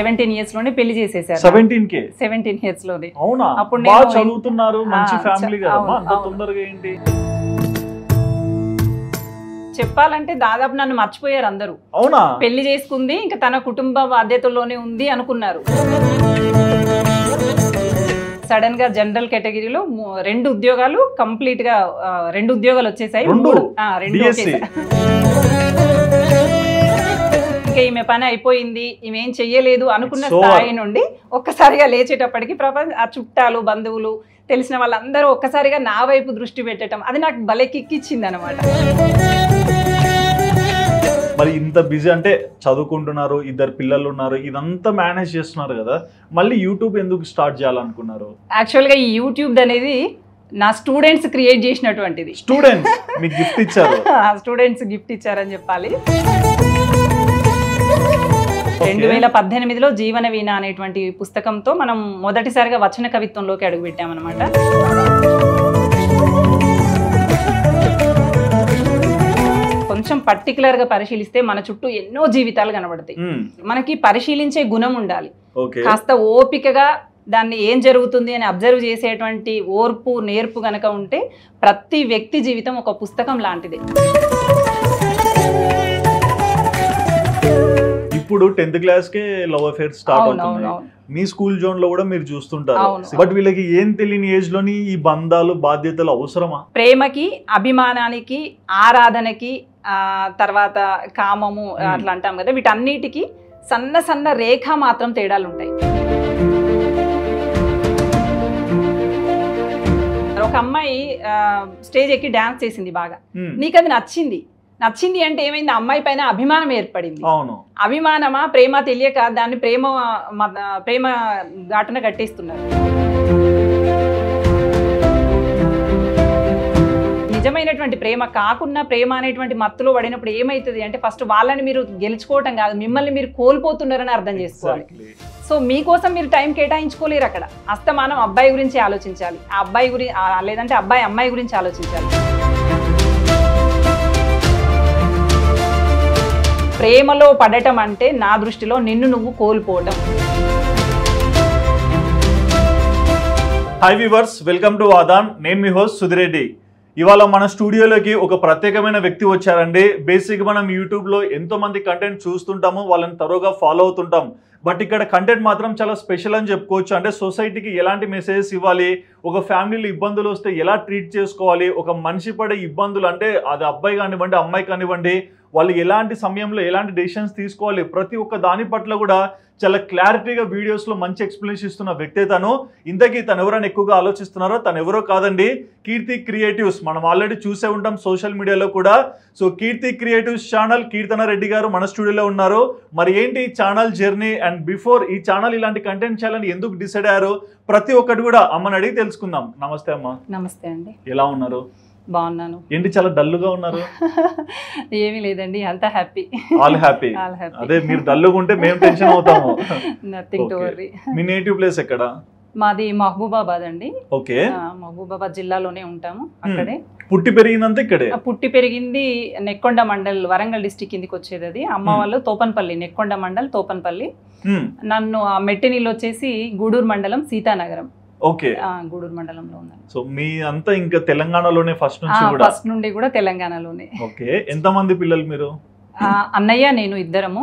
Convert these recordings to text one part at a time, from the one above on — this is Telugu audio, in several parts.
17 years లోనే పెళ్లి చేసేసారు. 17 years లోనే. అవునా? అప్పుడు బాగా చదువుతున్నారు, మంచి ఫ్యామిలీ కదా, అంత తొందరగా ఏంటి? చెప్పాలంటే దాదాపు నన్ను మర్చిపోయారు అందరూ. అవునా? పెళ్లి చేసుకుంది ఇంకా తన కుటుంబ బాధ్యతల్లోనే ఉంది అనుకున్నారు. సడన్ గా జనరల్ కేటగిరీలో 2 ఉద్యోగాలు కంప్లీట్ గా 2 ఉద్యోగాలు వచ్చేసాయి. 2 వచ్చేసాయి. ఇంకా ఈమె పని అయిపోయింది, ఈమె ఏం చెయ్యలేదు అనుకున్న స్థాయి నుండి ఒక్కసారిగా లేచేటప్పటికి ఆ చుట్టాలు, బంధువులు, తెలిసిన వాళ్ళందరూ ఒక్కసారిగా నా వైపు దృష్టి పెట్టడం, అది నాకు భలే కిక్కిచ్చింది అనమాట. మరి ఇంత బిజీ అంటే చదువుకుంటున్నారు, 2 పిల్లలు ఉన్నారు, ఇదంతా మేనేజ్ చేస్తున్నారు కదా, మళ్ళీ యూట్యూబ్ ఎందుకు స్టార్ట్ చేయాలనుకున్నారు? యాక్చువల్గా ఈ యూట్యూబ్ అనేది నా స్టూడెంట్స్ క్రియేట్ చేసినటువంటిది. స్టూడెంట్స్ మీకు గిఫ్ట్ ఇచ్చారు? స్టూడెంట్స్ గిఫ్ట్ ఇచ్చారని చెప్పాలి. 2018లో జీవన వీణ అనేటువంటి పుస్తకంతో మనం మొదటిసారిగా వచన కవిత్వంలోకి అడుగుపెట్టామన్నమాట. కొంచెం పర్టికులర్ గా పరిశీలిస్తే మన చుట్టూ ఎన్నో జీవితాలు కనబడతాయి. మనకి పరిశీలించే గుణం ఉండాలి, కాస్త ఓపికగా దాన్ని ఏం జరుగుతుంది అని అబ్జర్వ్ చేసేటువంటి ఓర్పు, నేర్పు గనక ఉంటే ప్రతి వ్యక్తి జీవితం ఒక పుస్తకం లాంటిది. ఇప్పుడు 10th క్లాస్ కే లవ్ అఫేర్ స్టార్ట్ అవుతుంది. మీ స్కూల్ జోన్ లో కూడా మీరు చూస్తుంటారు. బట్ వీళ్ళకి ఏం తెలియని ఏజ్ లోని ఈ బంధాలు, బాధ్యతలు అవసరమా? ప్రేమకి, అభిమానానికి, ఆరాధనకి, తర్వాత కామము అట్లా అంటాం కదా, వీటన్నిటికీ సన్న సన్న రేఖ మాత్రం తేడాలు ఉంటాయి. ఒక అమ్మాయి స్టేజ్ ఎక్కి డాన్స్ చేసింది బాగా, నీకు అది నచ్చింది అంటే ఏమైంది, అమ్మాయి పైన అభిమానం ఏర్పడింది. అభిమానమా ప్రేమ తెలియక దాన్ని ప్రేమ ఘాటున కట్టేస్తున్నారు. నిజమైనటువంటి ప్రేమ కాకుండా ప్రేమ అనేటువంటి మత్తులో పడినప్పుడు ఏమైతుంది అంటే ఫస్ట్ వాళ్ళని మీరు గెలుచుకోవటం కాదు, మిమ్మల్ని మీరు కోల్పోతున్నారని అర్థం చేసుకోవాలి. సో మీకోసం మీరు టైం కేటాయించుకోలేరు. అక్కడ అస్తమానం అబ్బాయి గురించి ఆలోచించాలి, ఆ అబ్బాయి గురించి, లేదంటే అబ్బాయి అమ్మాయి గురించి ఆలోచించాలి. ప్రేమలో పడటం అంటే నా దృష్టిలో నిన్ను నువ్వు కోల్పోవటం. హాయ్ వ్యూవర్స్, వెల్కమ్ టు వాదాన్. నేను మీ హోస్ట్ సుధిరెడ్డి. ఇవాళ మన స్టూడియోలోకి ఒక ప్రత్యేకమైన వ్యక్తి వచ్చారండి. బేసిక్గా మనం యూట్యూబ్లో ఎంతో మంది కంటెంట్ చూస్తుంటాము, వాళ్ళని తరోగా ఫాలో అవుతుంటాం. బట్ ఇక్కడ కంటెంట్ మాత్రం చాలా స్పెషల్ అని చెప్పుకోవచ్చు. అంటే సొసైటీకి ఎలాంటి మెసేజెస్ ఇవ్వాలి, ఒక ఫ్యామిలీలో ఇబ్బందులు వస్తే ఎలా ట్రీట్ చేసుకోవాలి, ఒక మనిషి పడే ఇబ్బందులు అంటే అది అబ్బాయి కానివ్వండి, అమ్మాయి కానివ్వండి, వాళ్ళు ఎలాంటి సమయంలో ఎలాంటి డెసిషన్స్ తీసుకోవాలి, ప్రతి ఒక్క దాని పట్ల కూడా చాలా క్లారిటీగా వీడియోస్లో మంచి ఎక్స్ప్లెనేషన్ ఇస్తున్న వ్యక్తే తను. ఇంతకీ తను ఎవరైనా ఎక్కువగా ఆలోచిస్తున్నారో, తను ఎవరో కాదండి, కీర్తి క్రియేటివ్స్. మనం ఆల్రెడీ చూసే ఉంటాం సోషల్ మీడియాలో కూడా. సో కీర్తి క్రియేటివ్స్ ఛానల్ కీర్తన రెడ్డి గారు మన స్టూడియోలో ఉన్నారు. మరి ఏంటి ఈ ఛానల్ జర్నీ, అండ్ బిఫోర్ ఈ ఛానల్ ఇలాంటి కంటెంట్ చేయాలని ఎందుకు డిసైడ్ అయ్యారు, ప్రతి ఒక్కటి కూడా అమ్మని అడిగి తెలుసుకుందాం. నమస్తే అమ్మ. నమస్తే అండి. ఎలా ఉన్నారు? బాగున్నాను. ఏంటి చాలా డల్గా ఉన్నారు? ఏమీ లేదండి, అంతా హ్యాపీ. All happy. అదే మీరు డల్గా ఉంటే మేము టెన్షన్ అవుతాము. Nothing to worry. Me native place ఎక్కడ? మాది మహబూబాబాద్ అండి. ఓకే. మహబూబాబాద్ జిల్లాలోనే ఉంటాము. అక్కడే పుట్టి పెరిగినంత ఇక్కడే? పుట్టి పెరిగింది నెక్కొండ మండల్, వరంగల్ డిస్టిక్ కిందికి వచ్చేది అది. అమ్మ వాళ్ళు తోపన్పల్లి, నెక్కొండ మండల్ తోపన్పల్లి. నన్ను మెట్టినీళ్ళు వచ్చేసి గూడూరు మండలం సీతానగరం. ఓకే. గూడూరు మండలంలో ఉన్నాను. సో మీ అంతా ఇంకా తెలంగాణలోనే ఫస్ట్ నుంచి కూడా? ఫస్ట్ నుండి కూడా తెలంగాణలోనే. ఓకే. ఎంతమంది పిల్లలు మీరు? అన్నయ్య, నేను ఇద్దరము.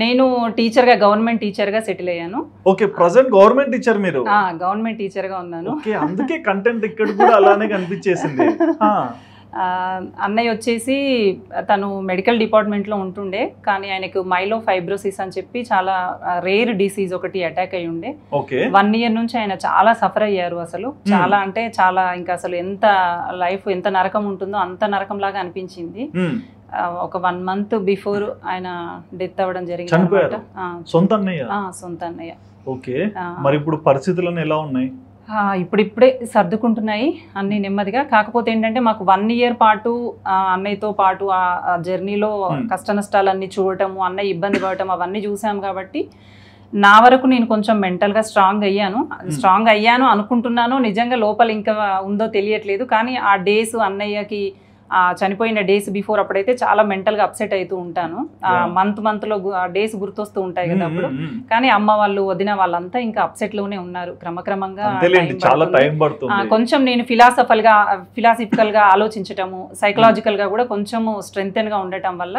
నేను టీచర్ గా, గవర్నమెంట్ టీచర్ గా సెటిల్ అయ్యాను. ఓకే. ప్రెజెంట్ గవర్నమెంట్ టీచర్ మీరు? గవర్నమెంట్ టీచర్ గా ఉన్నాను. ఓకే. అందుకే కంటెంట్ ఇక్కడ కూడా అలానే కనిపించేసింది. అన్నయ్య వచ్చేసి తను మెడికల్ డిపార్ట్మెంట్లో ఉంటుండే, కానీ ఆయనకు మైలో ఫైబ్రోసిస్ అని చెప్పి చాలా రేర్ డిసీజ్ ఒకటి అటాక్ అయి ఉండే. 1 year నుంచి ఆయన చాలా సఫర్ అయ్యారు. అసలు చాలా అంటే చాలా, ఇంకా అసలు ఎంత లైఫ్ ఎంత నరకం ఉంటుందో అంత నరకం లాగా అనిపించింది. ఒక 1 month బిఫోర్ ఆయన డెత్ అవ్వడం జరిగింది. సొంత అన్నయ్య? సొంత అన్నయ్య. ఓకే. మరి ఇప్పుడు పరిస్థితులు ఎలా ఉన్నాయి? ఇప్పుడిప్పుడే సర్దుకుంటున్నాయి అన్ని నెమ్మదిగా. కాకపోతే ఏంటంటే మాకు 1 year పాటు అన్నయ్యతో పాటు ఆ జర్నీలో కష్ట నష్టాలన్నీ చూడటము, అన్నయ్య ఇబ్బంది పడటం అవన్నీ చూసాం కాబట్టి నా వరకు నేను కొంచెం మెంటల్గా స్ట్రాంగ్ అయ్యాను అనుకుంటున్నాను. నిజంగా లోపల ఇంకా ఉందో తెలియట్లేదు. కానీ ఆ డేస్ అన్నయ్యకి చనిపోయిన డేస్ బిఫోర్ అప్పుడైతే చాలా మెంటల్గా అప్సెట్ అవుతూ ఉంటాను. మంత్లో డేస్ గుర్తొస్తూ ఉంటాయి కదా అప్పుడు. కానీ అమ్మ వాళ్ళు వదిన వాళ్ళంతా ఇంకా అప్సెట్లోనే ఉన్నారు. క్రమక్రమంగా కొంచెం నేను ఫిలాసఫికల్గా ఆలోచించటము, సైకలాజికల్గా కూడా కొంచెము స్ట్రెంగ్తెన్గా ఉండటం వల్ల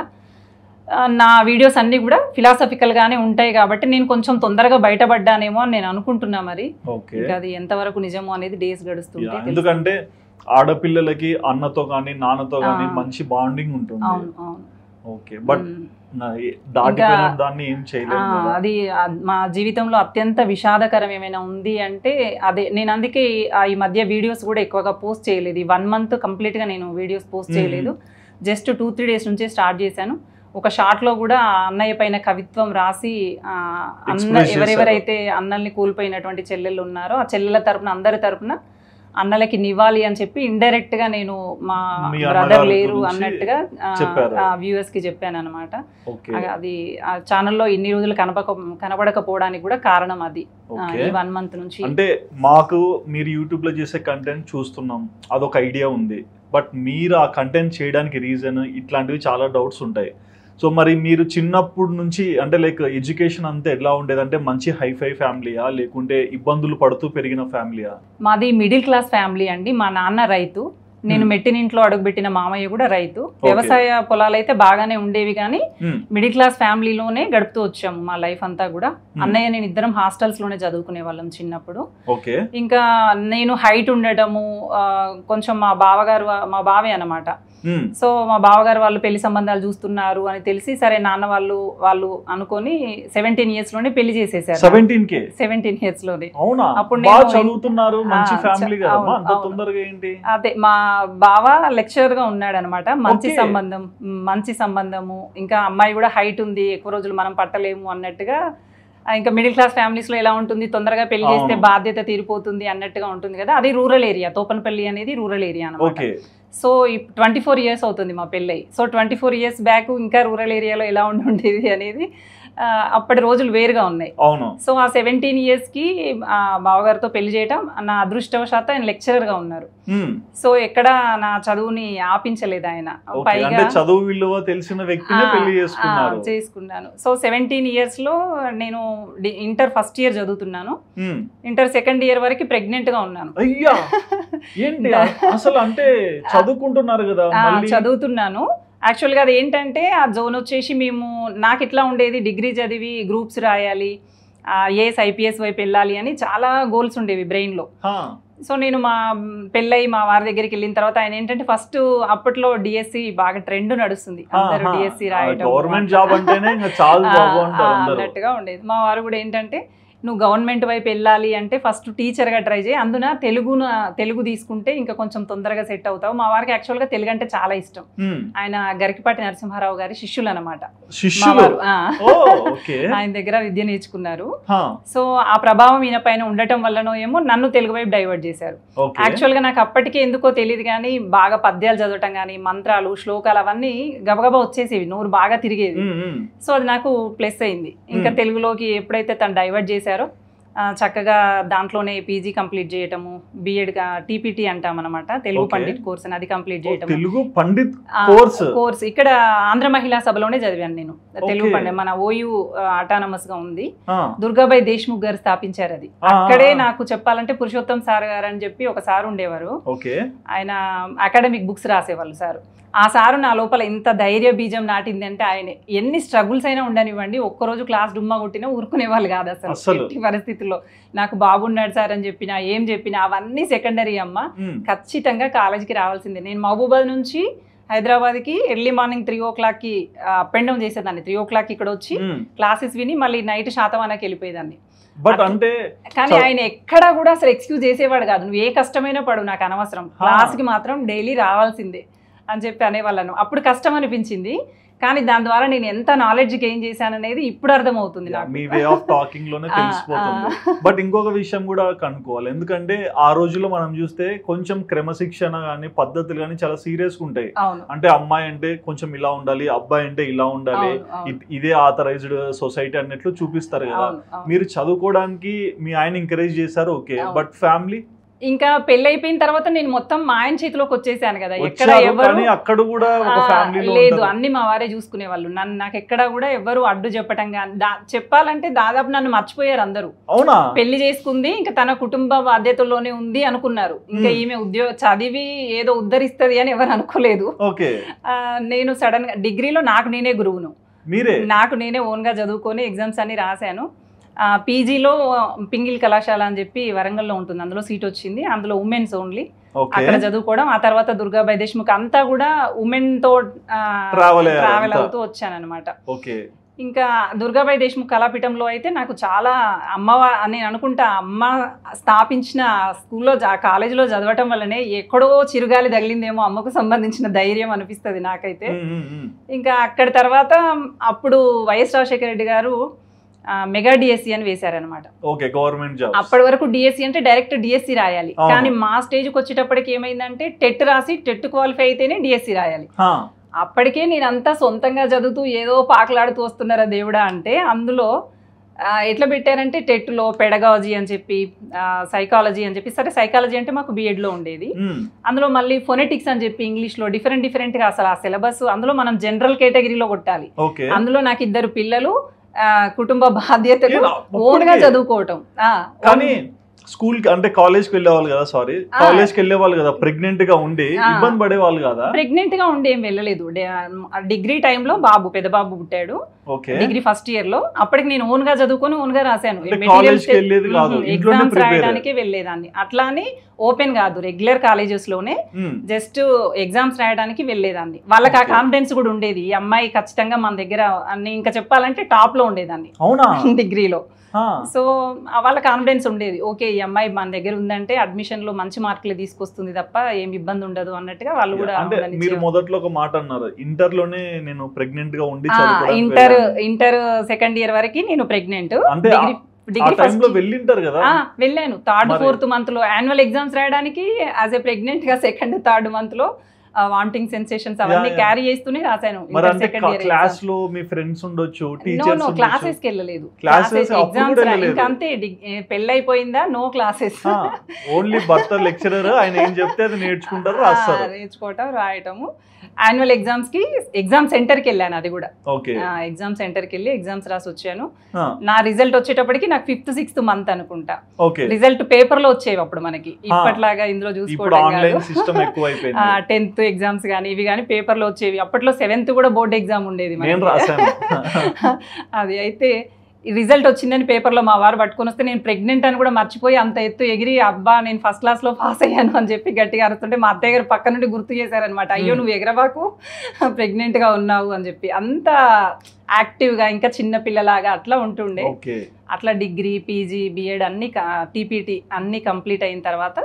నా వీడియోస్ అన్నీ కూడా ఫిలాసఫికల్గానే ఉంటాయి కాబట్టి నేను కొంచెం తొందరగా బయటపడ్డానేమో అని నేను అనుకుంటున్నా. మరి ఇంకా అది ఎంతవరకు నిజమో అనేది డేస్ గడుస్తుంది. ఎందుకంటే ఆడపిల్లలకి అన్నతో కానీ నాన్నతో కానీ మంచి బాండింగ్ ఉంటుంది. ఓకే, బట్ దాన్ని ఏం చేయలేదు. అది మా జీవితంలో అత్యంత విషాదకరం ఏమైనా ఉంది అంటే అదే. నేను అందుకే ఈ మధ్య వీడియోస్ కూడా ఎక్కువగా పోస్ట్ చేయలేదు. 1 month కంప్లీట్గా నేను వీడియోస్ పోస్ట్ చేయలేదు. జస్ట్ 2-3 days నుంచే స్టార్ట్ చేశాను. ఒక షార్ట్లో కూడా అన్నయ్య పైన కవిత్వం రాసి ఎవరెవరైతే అన్నల్ని కూలిపోయినటువంటి చెల్లెళ్ళు ఉన్నారో ఆ చెల్లెల తరపున అందరి తరపున అన్నలకి నివ్వాలి అని చెప్పి ఇండైరెక్ట్ గా నేను మా బ్రదర్ లేరు అన్నట్టుగా వ్యూవర్స్ కి చెప్పాను అనమాట. అది ఆ ఛానల్లో ఇన్ని రోజులు కనబడకపోవడానికి కూడా కారణం అది. ఈ 1 month నుంచి అంటే మాకు మీరు యూట్యూబ్ లో చేసే కంటెంట్ చూస్తున్నాం, అదొక ఐడియా ఉంది. బట్ మీరు ఆ కంటెంట్ చేయడానికి రీజన్ ఇట్లాంటివి చాలా డౌట్స్ ఉంటాయి. సో మరి మీరు చిన్నప్పటి నుంచి అంటే లైక్ ఎడ్యుకేషన్ అంతా ఎలా ఉండేది? అంటే మంచి హైఫై ఫ్యామిలీయా లేకుంటే ఇబ్బందులు పడుతూ పెరిగిన ఫ్యామిలీయా? మాది మిడిల్ క్లాస్ ఫ్యామిలీ అండి. మా నాన్న రైతు, నేను మెట్టినింట్లో అడుగుపెట్టిన మామయ్య కూడా రైతు. వ్యవసాయ పొలాలు అయితే బాగానే ఉండేవి కానీ మిడిల్ క్లాస్ ఫ్యామిలీలోనే గడుపుతూ వచ్చాము మా లైఫ్ అంతా కూడా. అన్నయ్య నేను ఇద్దరం హాస్టల్స్ లోనే చదువుకునే వాళ్ళం చిన్నప్పుడు. ఇంకా నేను హైట్ ఉండటము కొంచెం మా బావే అన్నమాట. సో మా బావగారు వాళ్ళు పెళ్లి సంబంధాలు చూస్తున్నారు అని తెలిసి సరే నాన్న వాళ్ళు అనుకొని 17 years లోనే పెళ్లి చేసేసారు. 17 years లోనే. అప్పుడు అదే మా బావ లెక్చరర్ గా ఉన్నాడు అనమాట. మంచి సంబంధము, ఇంకా అమ్మాయి కూడా హైట్ ఉంది, ఎక్కువ రోజులు మనం పట్టలేము అన్నట్టుగా. ఇంకా మిడిల్ క్లాస్ ఫ్యామిలీస్ లో ఎలా ఉంటుంది, తొందరగా పెళ్లి చేస్తే బాధ్యత తీరిపోతుంది అన్నట్టుగా ఉంటుంది కదా. అది రూరల్ ఏరియా, తోపనపల్లి అనేది రూరల్ ఏరియా అనమాట. సో 24 years అవుతుంది మా పెళ్ళై. సో 24 years బ్యాక్ ఇంకా రూరల్ ఏరియాలో ఎలా ఉండేది అనేది అప్పటి రోజులు వేరుగా ఉన్నాయి. సో ఆ 17 years కి బావగారితో పెళ్లి చేయటం నా అదృష్టవశాత్తు ఆయన లెక్చరర్ గా ఉన్నారు. సో ఎక్కడ నా చదువుని ఆపించలేదు ఆయన. పైగా చదువు విలువ తెలిసిన వ్యక్తిని పెళ్లి చేసుకున్నాను. సో 17 years లో నేను ఇంటర్ ఫస్ట్ ఇయర్ చదువుతున్నాను. ఇంటర్ సెకండ్ ఇయర్ వరకు ప్రెగ్నెంట్ గా ఉన్నాను. అసలు అంటే చదువుకుంటున్నారు కదా? చదువుతున్నాను. యాక్చువల్గా అది ఏంటంటే ఆ జోన్ వచ్చేసి నాకు ఇట్లా ఉండేది, డిగ్రీ చదివి గ్రూప్స్ రాయాలి, ఐఏఎస్ IPS వైపు వెళ్ళాలి అని చాలా గోల్స్ ఉండేవి బ్రెయిన్లో. సో నేను మా పెళ్ళై మా వారి దగ్గరికి వెళ్ళిన తర్వాత ఆయన ఏంటంటే ఫస్ట్ అప్పట్లో DSC బాగా ట్రెండ్ నడుస్తుంది, అందరూ DSC రాయటం అన్నట్టుగా ఉండేది. మా వారు కూడా ఏంటంటే నువ్వు గవర్నమెంట్ వైపు వెళ్ళాలి అంటే ఫస్ట్ టీచర్గా ట్రై చేయి, అందున తెలుగు తీసుకుంటే ఇంకా కొంచెం తొందరగా సెట్ అవుతావు. మా వారికి యాక్చువల్గా తెలుగు అంటే చాలా ఇష్టం. ఆయన గరికిపాటి నరసింహారావు గారి శిష్యులు అనమాట. ఆయన దగ్గర విద్య నేర్చుకున్నారు. సో ఆ ప్రభావం ఈయన పైన ఉండటం వల్లనో ఏమో నన్ను తెలుగు వైపు డైవర్ట్ చేశారు. యాక్చువల్గా నాకు అప్పటికే ఎందుకో తెలియదు కానీ బాగా పద్యాలు చదవటం కానీ మంత్రాలు శ్లోకాలు అవన్నీ గబగబా వచ్చేసేవి, నోరు బాగా తిరిగేది. సో అది నాకు ప్లస్ అయింది. ఇంకా తెలుగులోకి ఎప్పుడైతే తను డైవర్ట్ చేశారో చక్కగా దాంట్లోనే PG కంప్లీట్ చేయటము, B.Ed TPT అంటాం అనమాట, తెలుగు పండిట్ కోర్స్ అని, అది కంప్లీట్ చేయటము. కోర్స్ ఇక్కడ ఆంధ్ర మహిళా సభలోనే చదివాను నేను. తెలుగు పండిట్ మన OU ఆటానమస్ గా ఉంది, దుర్గాబాయి దేశ్ముఖ్ గారు స్థాపించారు అది. అక్కడే నాకు చెప్పాలంటే పురుషోత్తం సార్ గారు అని చెప్పి ఒక సార్ ఉండేవారు. ఆయన అకాడమిక్ బుక్స్ రాసేవాళ్ళు సారు. ఆ సారు నా లోపల ఎంత ధైర్య బీజం నాటింది అంటే ఆయన ఎన్ని స్ట్రగుల్స్ అయినా ఉండనివ్వండి, ఒక్కరోజు క్లాస్ డుమ్మా కొట్టినా ఊరుకునే వాళ్ళు కాదు అసలు. ఎట్టి పరిస్థితుల్లో నాకు బాబున్నాడు సార్ అని చెప్పినా ఏం చెప్పినా అవన్నీ సెకండరీ అమ్మ, ఖచ్చితంగా కాలేజీకి రావాల్సిందే. నేను మహబూబాద్ నుంచి హైదరాబాద్కి ఎర్లీ మార్నింగ్ 3 o'clockకి అప్ అండ్ డౌన్ చేసేదాన్ని. 3 o'clock ఇక్కడ వచ్చి క్లాసెస్ విని మళ్ళీ నైట్ శాతవానాకి వెళ్ళిపోయేదాన్ని. కానీ ఆయన ఎక్కడా కూడా అసలు ఎక్స్క్యూజ్ చేసేవాడు కాదు, నువ్వు ఏ కష్టమైనా పడు నాకు అనవసరం, క్లాస్కి మాత్రం డైలీ రావాల్సిందే అని చెప్పి అనేవాళ్ళను. అప్పుడు కష్టం అనిపించింది కానీ దాని ద్వారా నేను ఎంత నాలెడ్జ్ గెయిన్ చేశాను అనేది ఇప్పుడు అర్థమవుతుంది నాకు. మీ వే ఆఫ్ టాకింగ్ లోనే తెలిసిపోతుంది. బట్ ఇంకొక విషయం కూడా కనుక్కోవాలి, ఎందుకంటే ఆ రోజుల్లో మనం చూస్తే కొంచెం క్రమశిక్షణ కానీ పద్ధతులు కానీ చాలా సీరియస్ గా ఉంటాయి. అంటే అమ్మాయి అంటే కొంచెం ఇలా ఉండాలి, అబ్బాయి అంటే ఇలా ఉండాలి, ఇదే ఆథరైజ్డ్ సొసైటీ అన్నట్లు చూపిస్తారు కదా. మీరు చదువుకోవడానికి మీ ఆయన ఎంకరేజ్ చేశారు, ఓకే, బట్ ఇంకా పెళ్లి అయిపోయిన తర్వాత నేను మొత్తం మా ఆయన చేతిలోకి వచ్చేసాను కదా, ఎక్కడ వచ్చారు ఎవరు కానీ అక్కడ కూడా ఒక ఫ్యామిలీలో లేదు, ఉంటారు. అన్ని మా వారే చూసుకునే వాళ్ళు. నాకు ఎక్కడ కూడా ఎవరు అడ్డు చెప్పటం కానీ చెప్పాలంటే దాదాపు నన్ను మర్చిపోయారు అందరూ. అవునా? పెళ్లి చేసుకుంది ఇంకా తన కుటుంబ బాధ్యతల్లోనే ఉంది అనుకున్నారు. ఇంకా ఈమె చదివి ఏదో ఉద్ధరిస్తుంది అని ఎవరు అనుకోలేదు. ఓకే. నేను సడన్ గా డిగ్రీలో నాకు నేనే గురువును, మీరే నాకు నేనే ఓన్ గా చదువుకొని ఎగ్జామ్స్ అన్ని రాశాను. పీజీలో పింగిల్ కళాశాల అని చెప్పి వరంగల్లో ఉంటుంది, అందులో సీట్ వచ్చింది. అందులో ఉమెన్స్ ఓన్లీ, అక్కడ చదువుకోవడం. ఆ తర్వాత దుర్గాబాయి దేశ్ముఖ్ అంతా కూడా ఉమెన్ తో ట్రావెల్ అవుతూ వచ్చాను అనమాట. ఇంకా దుర్గాబాయి దేశ్ముఖ్ కళాపీఠంలో అయితే నాకు చాలా నేను అనుకుంటా అమ్మ స్థాపించిన స్కూల్లో కాలేజీలో చదవటం వల్లనే ఎక్కడో చిరుగాలి తగిలిందేమో అమ్మకు సంబంధించిన ధైర్యం అనిపిస్తుంది నాకైతే. ఇంకా అక్కడ తర్వాత అప్పుడు వైఎస్ రాజశేఖర రెడ్డి గారు మెగా డిఎస్సి అని వేశారనమాట. అప్పటి వరకు డిఎస్సి అంటే డైరెక్ట్ డిఎస్సి రాయాలి, కానీ మా స్టేజ్కి వచ్చేటప్పటికి ఏమైందంటే టెట్ రాసి టెట్ క్వాలిఫై అయితేనే డిఎస్సి రాయాలి. అప్పటికే నేనంతా సొంతంగా చదువుతూ ఏదో పాకలాడుతూ వస్తున్నారా దేవుడా అంటే, అందులో ఎట్లా పెట్టారంటే టెట్లో పెడగాలజీ అని చెప్పి, సైకాలజీ అని చెప్పి. సరే సైకాలజీ అంటే మాకు బిఎడ్లో ఉండేది, అందులో మళ్ళీ ఫొనెటిక్స్ అని చెప్పి ఇంగ్లీష్లో డిఫరెంట్గా అసలు ఆ సిలబస్. అందులో మనం జనరల్ కేటగిరీలో కొట్టాలి. అందులో నాకు 2 పిల్లలు, కుటుంబ బాధ్యతలు, ఓన్ గా చదువుకోవటం. కానీ స్కూల్ కి అంటే కాలేజ్ కి వెళ్ళేవాళ్ళు కదా, సారీ కాలేజ్ కి వెళ్ళేవాళ్ళు కదా, ప్రెగ్నెంట్ గా ఉండి ఇబ్బంది పడేవాళ్ళు కదా? ప్రెగ్నెంట్ గా ఉండి ఏం వెళ్ళలేదు. డిగ్రీ టైంలో పెద్ద బాబు పుట్టాడు, డిగ్రీ ఫస్ట్ ఇయర్ లో. అప్పటికి నేను ఓన్ గా చదువుకొని ఓన్ గా రాశాను. ఎగ్జామ్స్ రాయడానికి వెళ్ళేదాన్ని. అట్లా అని ఓపెన్ కాదు, రెగ్యులర్ కాలేజెస్ లోనే జస్ట్ ఎగ్జామ్స్ రాయడానికి వెళ్ళేదాన్ని. వాళ్ళకి ఆ కాన్ఫిడెన్స్ కూడా ఉండేది, ఈ అమ్మాయి ఖచ్చితంగా మన దగ్గర అన్ని, ఇంకా చెప్పాలంటే టాప్ లో ఉండేదాన్ని డిగ్రీలో. సో వాళ్ళ కాన్ఫిడెన్స్ ఉండేది, ఓకే ఈ అమ్మాయి మన దగ్గర ఉందంటే అడ్మిషన్ లో మంచి మార్కులు తీసుకొస్తుంది తప్ప ఏం ఇబ్బంది ఉండదు అన్నట్టుగా వాళ్ళు కూడా. మీరు మొదట్లో ఒక మాట అన్నారు, ఇంటర్ లోనే నేను ప్రెగ్నెంట్ గా ఉండి ఇంటర్ సెకండ్ ఇయర్ వరకు నేను ప్రెగ్నెంట్. వెళ్ళాను 3rd 4th మంత్ లో యాన్యువల్ ఎగ్జామ్స్ రాయడానికి యాజ్ ఏ ప్రెగ్నెంట్ గా 2nd 3rd మంత్ లో వామిటింగ్ సెన్సేషన్స్ అవన్నీ క్యారీ చేస్తూనే రాశాను. క్లాస్ లో మీ ఫ్రెండ్స్ ఉండొచ్చు, నో క్లాసెస్ కి వెళ్ళలేదు, ఎగ్జామ్స్ ఇంకా అంతే. పెళ్లి అయిపోయిందా, నో క్లాసెస్, ఓన్లీ భర్త లెక్చరర్, ఆయన ఏం చెప్తే అది నేర్చుకుంటారు, నేర్చుకోవటం రాయటము. యాన్యువల్ ఎగ్జామ్స్ కి ఎగ్జామ్ సెంటర్ కి వెళ్ళాను, అది కూడా ఎగ్జామ్ సెంటర్ కి వెళ్ళి ఎగ్జామ్స్ రాసి వచ్చాను. నా రిజల్ట్ వచ్చేటప్పటికి నాకు 5th 6th మంత్ అనుకుంటా రిజల్ట్ పేపర్ లో వచ్చేవి అప్పుడు మనకి, ఇప్పట్లాగా ఇందులో చూసుకోవడం కాదు. 10th ఎగ్జామ్స్ కానీ ఇవి కానీ పేపర్ లో వచ్చేవి. అప్పట్లో 7th కూడా బోర్డ్ ఎగ్జామ్ ఉండేది. అది అయితే రిజల్ట్ వచ్చిందని పేపర్లో మా వారు పట్టుకొని వస్తే నేను ప్రెగ్నెంట్ అని కూడా మర్చిపోయి అంత ఎత్తు ఎగిరి, అబ్బా నేను ఫస్ట్ క్లాస్లో పాస్ అయ్యాను అని చెప్పి గట్టిగా అరుస్తుంటే మా అత్తయ్య గారు పక్క నుండి గుర్తు చేశారనమాట, అయ్యో నువ్వు ఎగరబాకు ప్రెగ్నెంట్గా ఉన్నావు అని చెప్పి. అంత యాక్టివ్గా ఇంకా చిన్న పిల్లలాగా అట్లా ఉంటుండే. అట్లా డిగ్రీ పీజీ బిఎడ్ అన్ని టీపీటీ అన్ని కంప్లీట్ అయిన తర్వాత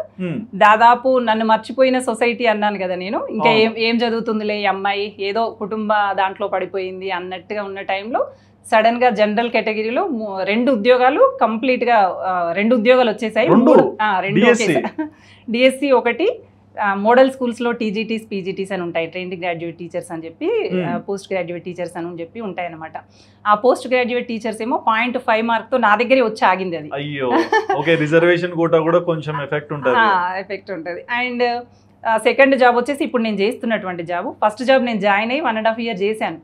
దాదాపు నన్ను మర్చిపోయిన సొసైటీ అన్నాను కదా నేను, ఇంకా ఏం చదువుతుందిలే ఈ అమ్మాయి, ఏదో కుటుంబ దాంట్లో పడిపోయింది అన్నట్టుగా ఉన్న టైంలో సడన్ గా జనరల్ కేటగిరీలో 2 ఉద్యోగాలు కంప్లీట్ గా 2 ఉద్యోగాలు వచ్చేసాయి. 2 డిఎస్సి ఒకటి, మోడల్ స్కూల్స్ లో టీజీటీస్ పీజీటీస్ అని ఉంటాయి, ట్రైన్డ్ గ్రాడ్యుయేట్ టీచర్స్ అని చెప్పి, పోస్ట్ గ్రాడ్యుయేట్ టీచర్స్ అని చెప్పి ఉంటాయి అనమాట. ఆ పోస్ట్ గ్రాడ్యుయేట్ టీచర్స్ ఏమో 0.5 మార్క్ తో నా దగ్గరే వచ్చి ఆగింది. అది అయ్యో ఓకే, రిజర్వేషన్ కోటా కూడా కొంచెం ఎఫెక్ట్ ఉంటుంది. అండ్ సెకండ్ జాబ్ వచ్చేసి ఇప్పుడు నేను చేస్తున్నటువంటి జాబ్. ఫస్ట్ జాబ్ నేను జాయిన్ అయ్యి 1.5 years చేశాను,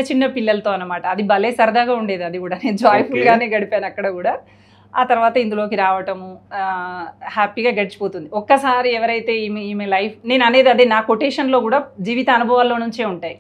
చిన్న పిల్లలతో అనమాట. అది భలే సరదాగా ఉండేది, అది కూడా నేను జాయ్ఫుల్ గానే గడిపాను అక్కడ కూడా. ఆ తర్వాత ఇందులోకి రావటము హ్యాపీగా గడిచిపోతుంది. ఒక్కసారి ఎవరైతే ఈమె లైఫ్, నేను అనేది అదే, నా కొటేషన్లో కూడా జీవిత అనుభవాల్లో నుంచే ఉంటాయి.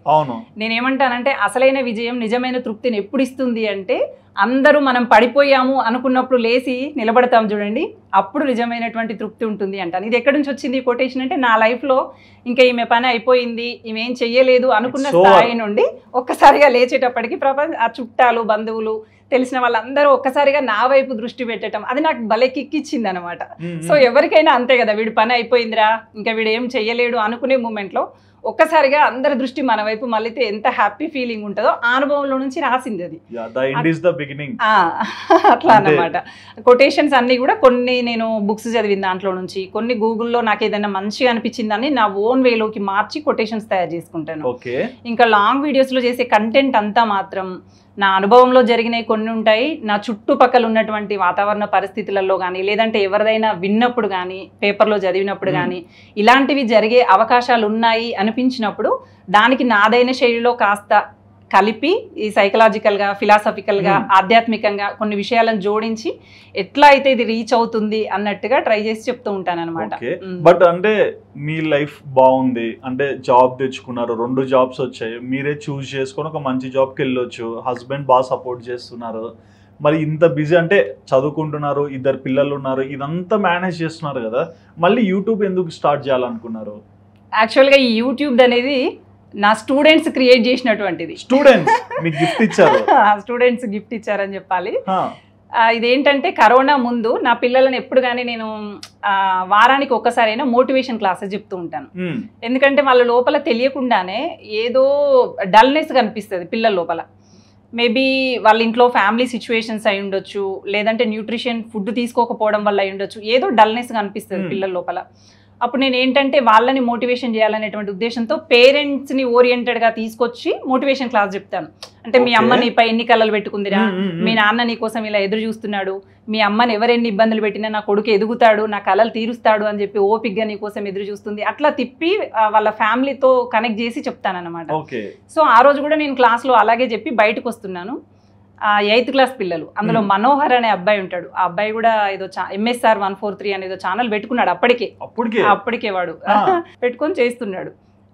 నేనేమంటానంటే అసలైన విజయం నిజమైన తృప్తిని ఎప్పుడు ఇస్తుంది అంటే, అందరూ మనం పడిపోయాము అనుకున్నప్పుడు లేచి నిలబడతాం చూడండి, అప్పుడు నిజమైనటువంటి తృప్తి ఉంటుంది అంటాను. ఇది ఎక్కడి నుంచి వచ్చింది ఈ కొటేషన్ అంటే, నా లైఫ్లో ఇంకా ఈమె పని అయిపోయింది, ఈమె ఏం చెయ్యలేదు అనుకున్న స్థాయి నుండి ఒక్కసారిగా లేచేటప్పటికి ఆ చుట్టాలు బంధువులు తెలిసిన వాళ్ళందరూ ఒక్కసారిగా నా వైపు దృష్టి పెట్టడం, అది నాకు భలే కిక్కిచ్చింది అనమాట. సో ఎవరికైనా అంతే కదా, వీడి పని అయిపోయిందిరా ఇంకా వీడు ఏం చెయ్యలేడు అనుకునే మూమెంట్లో ఒక్కసారిగా అందరి దృష్టి మన వైపు మళ్ళీతే ఎంత హ్యాపీ ఫీలింగ్ ఉంటుందో ఆ అనుభవంలో నుంచి రాసింది అది. అట్లా అన్నమాట. కొటేషన్స్ అన్ని కూడా కొన్ని నేను బుక్స్ చదివిన దాంట్లో నుంచి, కొన్ని గూగుల్లో నాకు ఏదైనా మంచిగా అనిపించిందని నా ఓన్ వేలోకి మార్చి కొటేషన్స్ తయారు చేసుకుంటాను. ఇంకా లాంగ్ వీడియోస్ లో చేసే కంటెంట్ అంతా మాత్రం నా అనుభవంలో జరిగినవి కొన్ని ఉంటాయి, నా చుట్టుపక్కల ఉన్నటువంటి వాతావరణ పరిస్థితులలో కానీ, లేదంటే ఎవరిదైనా విన్నప్పుడు కానీ, పేపర్లో చదివినప్పుడు కానీ, ఇలాంటివి జరిగే అవకాశాలు ఉన్నాయి అనిపించినప్పుడు దానికి నాదైన శైలిలో కాస్త కలిపి ఈ సైకలాజికల్గా, ఫిలాసఫికల్గా, ఆధ్యాత్మికంగా కొన్ని విషయాలను జోడించి ఎట్లా అయితే ఇది రీచ్ అవుతుంది అన్నట్టుగా ట్రై చేసి చెప్తూ ఉంటాను అనమాట. బట్ అంటే మీ లైఫ్ బాగుంది అంటే జాబ్ తెచ్చుకున్నారు, 2 జాబ్స్ వచ్చాయి, మీరే చూస్ చేసుకొని ఒక మంచి జాబ్కి వెళ్ళొచ్చు, హస్బెండ్ బాగా సపోర్ట్ చేస్తున్నారు, మరి ఇంత బిజీ అంటే చదువుకుంటున్నారు, 2 పిల్లలు ఉన్నారు, ఇదంతా మేనేజ్ చేస్తున్నారు కదా, మళ్ళీ యూట్యూబ్ ఎందుకు స్టార్ట్ చేయాలనుకున్నారు? యాక్చువల్గా ఈ యూట్యూబ్ అనేది నా స్టూడెంట్స్ క్రియేట్ చేసినటువంటిది. స్టూడెంట్స్ మీకు గిఫ్ట్ ఇచ్చారు? స్టూడెంట్స్ గిఫ్ట్ ఇచ్చారని చెప్పాలి. ఇదేంటంటే కరోనా ముందు నా పిల్లలను ఎప్పుడు కానీ నేను వారానికి ఒక్కసారైనా మోటివేషన్ క్లాసెస్ చెప్తూ ఉంటాను. ఎందుకంటే వాళ్ళ లోపల తెలియకుండానే ఏదో డల్నెస్ కనిపిస్తుంది పిల్లల లోపల. మేబీ వాళ్ళ ఇంట్లో ఫ్యామిలీ సిచ్యువేషన్స్ అయి ఉండొచ్చు, లేదంటే న్యూట్రిషన్ ఫుడ్ తీసుకోకపోవడం వల్ల అయి ఉండొచ్చు, ఏదో డల్నెస్ కనిపిస్తుంది పిల్లల లోపల. అప్పుడు నేను ఏంటంటే వాళ్ళని మోటివేషన్ చేయాలనేటువంటి ఉద్దేశంతో పేరెంట్స్ని ఓరియంటెడ్గా తీసుకొచ్చి మోటివేషన్ క్లాస్ చెప్తాను. అంటే మీ అమ్మ నీపై ఎన్ని కళలు పెట్టుకుందిరా, మీ నాన్న నీ కోసం ఇలా ఎదురు చూస్తున్నాడు, మీ అమ్మని ఎవరెన్ని ఇబ్బందులు పెట్టినా నా కొడుకు ఎదుగుతాడు, నా కళలు తీరుస్తాడు అని చెప్పి ఓపిక్గా నీ కోసం ఎదురు చూస్తుంది, అట్లా తిప్పి వాళ్ళ ఫ్యామిలీతో కనెక్ట్ చేసి చెప్తానన్నమాట. సో ఆ రోజు కూడా నేను క్లాస్లో అలాగే చెప్పి బయటకు వస్తున్నాను. 8th క్లాస్ పిల్లలు, అందులో మనోహర్ అనే అబ్బాయి ఉంటాడు, ఆ అబ్బాయి కూడా ఏదో MSR 143 అనేదో ఛానల్ పెట్టుకున్నాడు. అప్పటికే వాడు పెట్టుకొని చేస్తున్నాడు.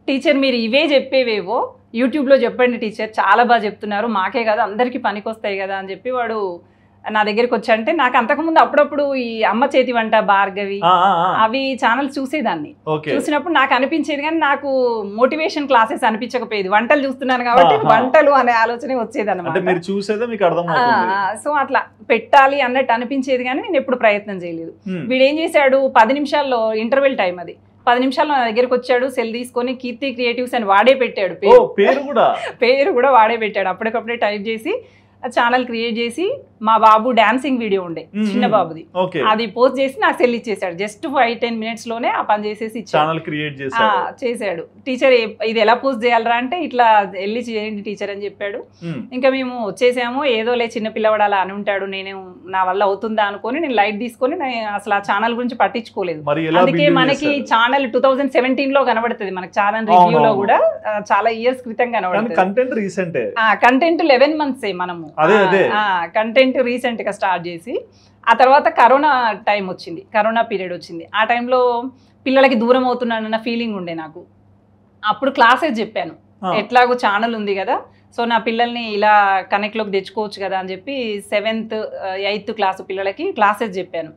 టీచర్ మీరు ఇవే చెప్పేవేవో యూట్యూబ్లో చెప్పండి టీచర్, చాలా బాగా చెప్తున్నారు, మాకే కదా అందరికీ పనికొస్తాయి కదా అని చెప్పి వాడు నా దగ్గరికి వచ్చి, అంటే నాకు అంతకుముందు అప్పుడప్పుడు ఈ అమ్మ చేతి వంట, భార్గవి అవి ఛానల్స్ చూసేదాన్ని. చూసినప్పుడు నాకు అనిపించేది కానీ నాకు మోటివేషన్ క్లాసెస్ అనిపించకపోయేది. వంటలు చూస్తున్నాను కాబట్టి వంటలు అనే ఆలోచన వచ్చేది అనమాట. సో అట్లా పెట్టాలి అన్నట్టు అనిపించేది కానీ నేను ఎప్పుడు ప్రయత్నం చేయలేదు. వీడేం చేశాడు, 10 నిమిషాల్లో ఇంటర్వెల్ టైం, అది 10 నిమిషాల్లో నా దగ్గరికి వచ్చాడు, సెల్ తీసుకొని కీర్తి క్రియేటివ్స్ అని వాడే పెట్టాడు, పేరు కూడా వాడే పెట్టాడు. అప్పటికప్పుడే టైప్ చేసి ఛానల్ క్రియేట్ చేసి మా బాబు డాన్సింగ్ వీడియో ఉండే చిన్న బాబుది, అది పోస్ట్ చేసి నాకు సెల్ ఇచ్చేసాడు. జస్ట్ 5-10 మినిట్స్ లోనే ఆ పని చేసేసి చేశాడు. టీచర్ ఇది ఎలా పోస్ట్ చేయాలరా అంటే ఇట్లా వెళ్ళి చేయండి టీచర్ అని చెప్పాడు. ఇంకా మేము వచ్చేసాము, ఏదోలే చిన్న పిల్లవాడు అలా అని ఉంటాడు, నేను నా వల్ల అవుతుందా అనుకొని నేను లైట్ తీసుకొని అసలు ఆ ఛానల్ గురించి పట్టించుకోలేదు. అందుకే మనకి ఛానల్ 2017 లో కనబడుతుంది, మనకి ఛానల్ రివ్యూలో కూడా చాలా ఇయర్స్ క్రితం కనబడుతుంది. కంటెంట్ 11 months మనము కంటెంట్ రీసెంట్ గా స్టార్ట్ చేసి, ఆ తర్వాత కరోనా టైం వచ్చింది, కరోనా పీరియడ్ వచ్చింది. ఆ టైంలో పిల్లలకి దూరం అవుతున్నానన్న ఫీలింగ్ ఉండే నాకు. అప్పుడు క్లాసెస్ చెప్పాను, ఎట్లాగో ఛానల్ ఉంది కదా, సో నా పిల్లల్ని ఇలా కనెక్ట్లోకి తెచ్చుకోవచ్చు కదా అని చెప్పి 7th 8th క్లాస్ పిల్లలకి క్లాసెస్ చెప్పాను.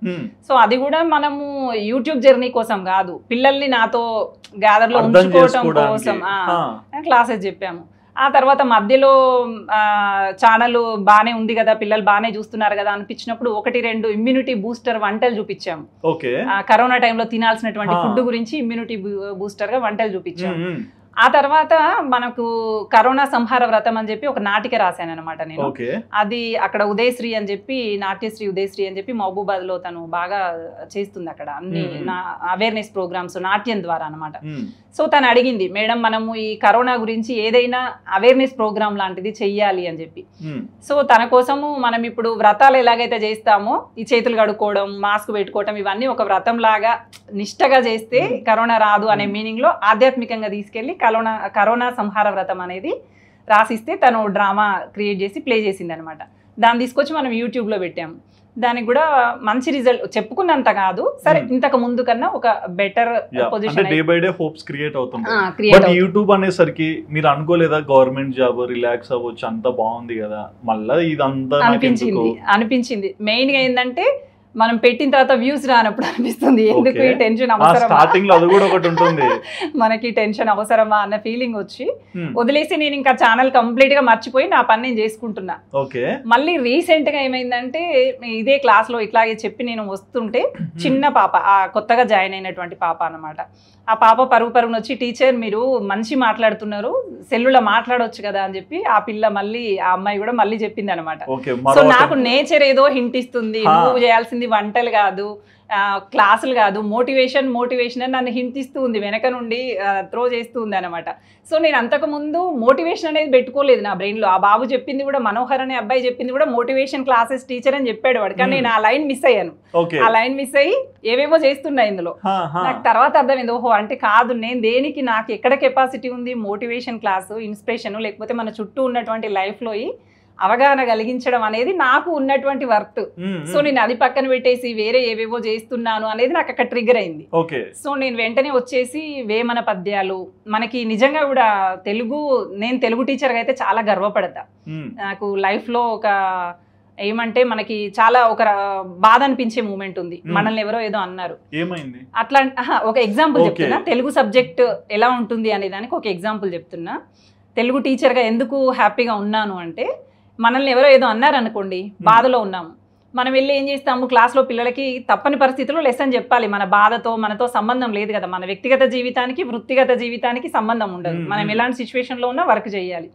సో అది కూడా మనము యూట్యూబ్ జర్నీ కోసం కాదు, పిల్లల్ని నాతో గ్యాదర్లో ఉంచుకోవటం కోసం క్లాసెస్ చెప్పాము. ఆ తర్వాత మధ్యలో ఛానల్ బాగానే ఉంది కదా, పిల్లలు బాగానే చూస్తున్నారు కదా అనిపించినప్పుడు 1-2 ఇమ్యూనిటీ బూస్టర్ వంటలు చూపించాము. కరోనా టైంలో తినాల్సినటువంటి ఫుడ్ గురించి ఇమ్యూనిటీ బూస్టర్ గా వంటలు చూపించాము. ఆ తర్వాత మనకు కరోనా సంహార వ్రతం అని చెప్పి ఒక నాటిక రాశాను అనమాట నేను. అది అక్కడ ఉదయశ్రీ అని చెప్పి, నాట్యశ్రీ ఉదయశ్రీ అని చెప్పి మహబూబాద్ లో తను బాగా చేస్తుంది అక్కడ అన్ని అవేర్నెస్ ప్రోగ్రామ్స్ నాట్యం ద్వారా అనమాట. సో తను అడిగింది, మేడం మనము ఈ కరోనా గురించి ఏదైనా అవేర్నెస్ ప్రోగ్రామ్ లాంటిది చెయ్యాలి అని చెప్పి. సో తన కోసము మనం ఇప్పుడు వ్రతాలు ఎలాగైతే చేస్తామో, ఈ చేతులు కడుక్కోవడం, మాస్క్ పెట్టుకోవడం, ఇవన్నీ ఒక వ్రతం లాగా నిష్టగా చేస్తే కరోనా రాదు అనే మీనింగ్ లో ఆధ్యాత్మికంగా తీసుకెళ్లి కరోనా సంహార వ్రతం అనేది రాసిస్తే తను డ్రామా క్రియేట్ చేసి ప్లే చేసింది అనమాట. దాన్ని తీసుకొచ్చి మనం యూట్యూబ్లో పెట్టాము. దానికి కూడా మంచి రిజల్ట్, చెప్పుకున్నంత కాదు సరే, ఇంతకు ముందు కన్నా ఒక better position, day by day hopes create అవుతుంది. బట్ యూట్యూబ్ అనేసరికి మీరు అనుకోలేదా గవర్నమెంట్ జాబ్ రిలాక్స్ అవ్వచ్చు, అంత బాగుంది కదా, మళ్ళీ ఇదంతా అనిపించింది. మెయిన్ గా ఏంటంటే మనం పెట్టిన తర్వాత వ్యూస్ రానప్పుడు అనిపిస్తుంది ఎందుకు ఈ టెన్షన్ అవసరమా, మనకి టెన్షన్ అవసరమా అన్న ఫీలింగ్ వచ్చి వదిలేసి నేను ఇంకా ఛానల్ కంప్లీట్ గా మర్చిపోయి నా పని నేను చేసుకుంటున్నా. మళ్ళీ రీసెంట్ గా ఏమైందంటే ఇదే క్లాస్ లో ఇట్లాగే చెప్పి నేను వస్తుంటే చిన్న పాప, ఆ కొత్తగా జాయిన్ అయినటువంటి పాప అన్నమాట, ఆ పాప పరుగున వచ్చి, టీచర్ మీరు మంచి మాట్లాడుతున్నారు, సెల్లులో మాట్లాడవచ్చు కదా అని చెప్పి ఆ పిల్ల మళ్ళీ, ఆ అమ్మాయి కూడా మళ్ళీ చెప్పింది అనమాట. సో నాకు నేచర్ ఏదో హింట్ ఇస్తుంది, నువ్వు చేయాల్సింది చేయాల్సింది వంటలు కాదు, క్లాసులు కాదు, మోటివేషన్ అని నన్ను హింట్ ఇస్తూ ఉంది, వెనక నుండి త్రో చేస్తూ ఉంది అనమాట. సో నేను అంతకుముందు మోటివేషన్ అనేది పెట్టుకోలేదు నా బ్రెయిన్లో. ఆ బాబు చెప్పింది కూడా, మనోహర్ అనే అబ్బాయి చెప్పింది కూడా మోటివేషన్ క్లాసెస్ టీచర్ అని చెప్పాడు వాడు, కానీ నేను ఆ లైన్ మిస్ అయ్యాను. ఆ లైన్ మిస్ అయ్యి ఏవేవో చేస్తున్నా ఇందులో. నాకు తర్వాత అర్థమైంది, ఓహో అంటే కాదు, నేను దేనికి, నాకు ఎక్కడ కెపాసిటీ ఉంది, మోటివేషన్ క్లాసు, ఇన్స్పిరేషన్, లేకపోతే మన చుట్టూ ఉన్నటువంటి లైఫ్లో అవగాహన కలిగించడం అనేది నాకు ఉన్నటువంటి వర్క్. సో నేను అది పక్కన పెట్టేసి వేరే ఏవేవో చేస్తున్నాను అనేది నాకు అక్కడ ట్రిగర్ అయింది. సో నేను వెంటనే వచ్చేసి వేమన పద్యాలు, మనకి నిజంగా కూడా నేను తెలుగు టీచర్గా అయితే చాలా గర్వపడతా. నాకు లైఫ్లో ఒక ఏమంటే మనకి చాలా ఒక బాధ అనిపించే మూమెంట్ ఉంది. మనల్ని ఎవరో ఏదో అన్నారు, అట్లా ఒక ఎగ్జాంపుల్ చెప్తున్నా, తెలుగు సబ్జెక్ట్ ఎలా ఉంటుంది అనే దానికి ఒక ఎగ్జాంపుల్ చెప్తున్నా. తెలుగు టీచర్గా ఎందుకు హ్యాపీగా ఉన్నాను అంటే, మనల్ని ఎవరో ఏదో అన్నారు అనుకోండి, బాధలో ఉన్నాము, మనం వెళ్ళి ఏం చేస్తాము, క్లాస్లో పిల్లలకి తప్పని పరిస్థితుల్లో లెసన్ చెప్పాలి. మన బాధతో మనతో సంబంధం లేదు కదా, మన వ్యక్తిగత జీవితానికి వృత్తిగత జీవితానికి సంబంధం ఉండదు. మనం ఎలాంటి సిచ్యువేషన్లో ఉన్నా వర్క్ చేయాలి.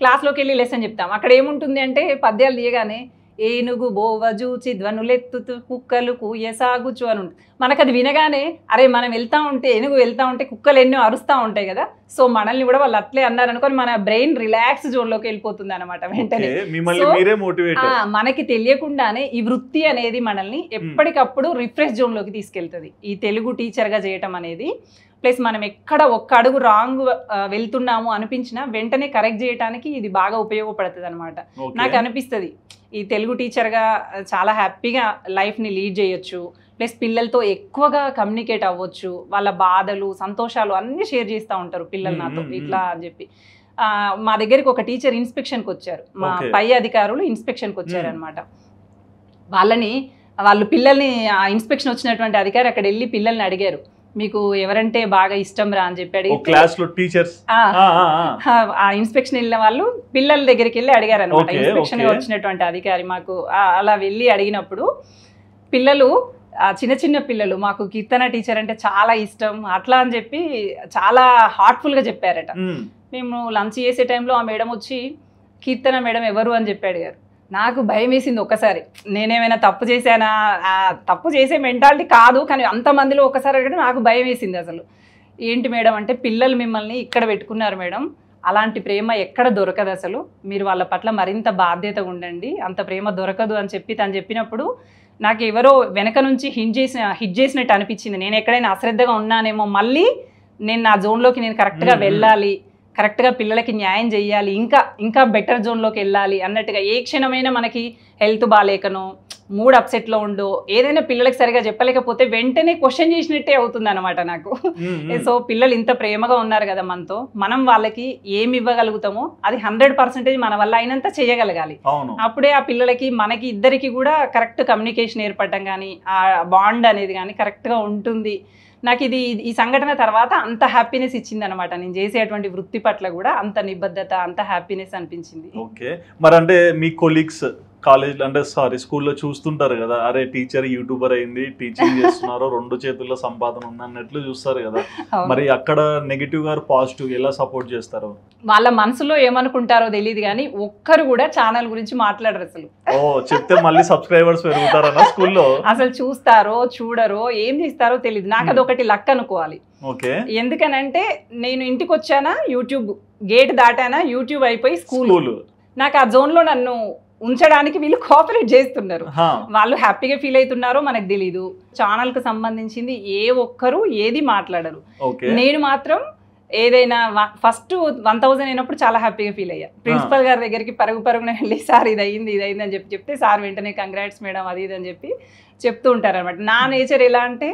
క్లాస్లోకి వెళ్ళి లెసన్ చెప్తాం. అక్కడ ఏముంటుంది అంటే, పద్యాలు తీయగానే ఏనుగు బోవజూచి ధ్వనులెత్తుతూ కుక్కలు కూయసాగుచు అని ఉంటుంది. మనకు అది వినగానే అరే మనం వెళ్తా ఉంటే, ఏనుగు వెళ్తా ఉంటే కుక్కలు ఎన్నో అరుస్తూ ఉంటాయి కదా, సో మనల్ని కూడా వాళ్ళు అట్లే అన్నారు అనుకొని మన బ్రెయిన్ రిలాక్స్ జోన్లోకి వెళ్ళిపోతుంది అనమాట వెంటనే. మనకి తెలియకుండానే ఈ వృత్తి అనేది మనల్ని ఎప్పటికప్పుడు రిఫ్రెష్ జోన్లోకి తీసుకెళ్తుంది, ఈ తెలుగు టీచర్గా చేయటం అనేది. ప్లస్ మనం ఎక్కడ ఒక్క అడుగు రాంగ్ వెళ్తున్నాము అనిపించినా వెంటనే కరెక్ట్ చేయడానికి ఇది బాగా ఉపయోగపడుతుంది అనమాట. నాకు అనిపిస్తుంది ఈ తెలుగు టీచర్గా చాలా హ్యాపీగా లైఫ్ని లీడ్ చేయొచ్చు. ప్లస్ పిల్లలతో ఎక్కువగా కమ్యూనికేట్ అవ్వచ్చు, వాళ్ళ బాధలు సంతోషాలు అన్నీ షేర్ చేస్తూ ఉంటారు పిల్లలు నాతో ఇట్లా అని చెప్పి. మా దగ్గరికి ఒక టీచర్ ఇన్స్పెక్షన్కి వచ్చారు, మా పై అధికారులు ఇన్స్పెక్షన్కి వచ్చారు అనమాట. వాళ్ళు పిల్లల్ని, ఆ ఇన్స్పెక్షన్ వచ్చినటువంటి అధికారి అక్కడ వెళ్ళి పిల్లల్ని అడిగారు, మీకు ఎవరంటే బాగా ఇష్టం రా అని చెప్పి ఆ ఇన్స్పెక్షన్ వెళ్ళిన వాళ్ళు పిల్లల దగ్గరికి వెళ్ళి అడిగారు అనమాట. ఇన్స్పెక్షన్ వచ్చినటువంటి అధికారి మాకు అలా వెళ్ళి అడిగినప్పుడు పిల్లలు, చిన్న చిన్న పిల్లలు, మాకు కీర్తన టీచర్ అంటే చాలా ఇష్టం అట్లా అని చెప్పి చాలా హార్ట్ఫుల్గా చెప్పారట. మేము లంచ్ చేసే టైంలో ఆ మేడం వచ్చి, కీర్తన మేడం ఎవరు అని చెప్పి అడిగారు. నాకు భయం వేసింది ఒక్కసారి, నేనేమైనా తప్పు చేశానా, తప్పు చేసే మెంటాలిటీ కాదు, కానీ అంతమందిలో ఒక్కసారి అడిగితే నాకు భయం వేసింది. అసలు ఏంటి మేడం అంటే, పిల్లలు మిమ్మల్ని ఇక్కడ పెట్టుకున్నారు మేడం, అలాంటి ప్రేమ ఎక్కడ దొరకదు, అసలు మీరు వాళ్ళ పట్ల మరింత బాధ్యతగా ఉండండి, అంత ప్రేమ దొరకదు అని చెప్పి తను చెప్పినప్పుడు నాకు ఎవరో వెనక నుంచి హిట్ చేసినట్టు అనిపించింది. నేను ఎక్కడైనా అశ్రద్ధగా ఉన్నానేమో, మళ్ళీ నేను నా జోన్లోకి నేను కరెక్ట్గా వెళ్ళాలి, కరెక్ట్గా పిల్లలకి న్యాయం చేయాలి, ఇంకా బెటర్ జోన్లోకి వెళ్ళాలి అన్నట్టుగా. ఏ క్షణమైనా మనకి హెల్త్ బాగాలేకనో, మూడ్ అప్సెట్లో ఉండో, ఏదైనా పిల్లలకి సరిగా చెప్పలేకపోతే వెంటనే క్వశ్చన్ చేసినట్టే అవుతుంది అనమాట నాకు. సో పిల్లలు ఇంత ప్రేమగా ఉన్నారు కదా మనతో, మనం వాళ్ళకి ఏమి ఇవ్వగలుగుతామో అది 100% మన వల్ల అయినంత చేయగలగాలి. అప్పుడే ఆ పిల్లలకి మనకి ఇద్దరికి కూడా కరెక్ట్ కమ్యూనికేషన్ ఏర్పడటం కానీ, ఆ బాండ్ అనేది కానీ కరెక్ట్గా ఉంటుంది. నాకు ఈ సంఘటన తర్వాత అంత హ్యాపీనెస్ ఇచ్చింది అనమాట. నేను చేసేటువంటి వృత్తి పట్ల కూడా అంత నిబద్ధత, అంత హ్యాపీనెస్ అనిపించింది. ఓకే, మరి అంటే మీ కొలీగ్స్ కాలేజ్ అంటే స్కూల్లో చూస్తుంటారు కదా, అరే టీచర్ యూట్యూబర్ అయింది, టీచింగ్ చేస్తున్నారు, 2 చేతుల్లో సంపాదన ఉంది అన్నట్లు చూస్తారు కదా, మరి అక్కడ నెగిటివ్ గా పాజిటివ్ ఎలా సపోర్ట్ చేస్తారు? వాళ్ళ మనసులో ఏమనుకుంటారో తెలియదు కానీ ఒక్కరు కూడా ఛానల్ గురించి మాట్లాడరు అసలు. చెప్తే మళ్ళీ సబ్స్క్రైబర్స్ పెరుగుతారన్న స్కూల్లో అసలు చూస్తారో చూడరో ఏం చేస్తారో తెలియదు. నాకు అదొకటి లక్ అనుకోవాలి. ఎందుకనంటే నేను ఇంటికి వచ్చానా, యూట్యూబ్ గేట్ దాటానా, యూట్యూబ్ అయిపోయి స్కూల్. నాకు ఆ జోన్ లో నన్ను ఉంచడానికి వీళ్ళు కోఆపరేట్ చేస్తున్నారు. వాళ్ళు హ్యాపీగా ఫీల్ అవుతున్నారో మనకు తెలీదు. ఛానల్ కు సంబంధించింది ఏ ఒక్కరు ఏది మాట్లాడరు. నేను మాత్రం ఏదైనా ఫస్ట్ 1000 అయినప్పుడు చాలా హ్యాపీగా ఫీల్ అయ్యా. ప్రిన్సిపల్ గారి దగ్గరికి పరుగున వెళ్ళి, సార్ ఇది అయింది అని చెప్తే సార్ వెంటనే కంగ్రాట్స్ మేడం అది ఇది అని చెప్పి చెప్తూ ఉంటారు అనమాట. నా నేచర్ ఎలా అంటే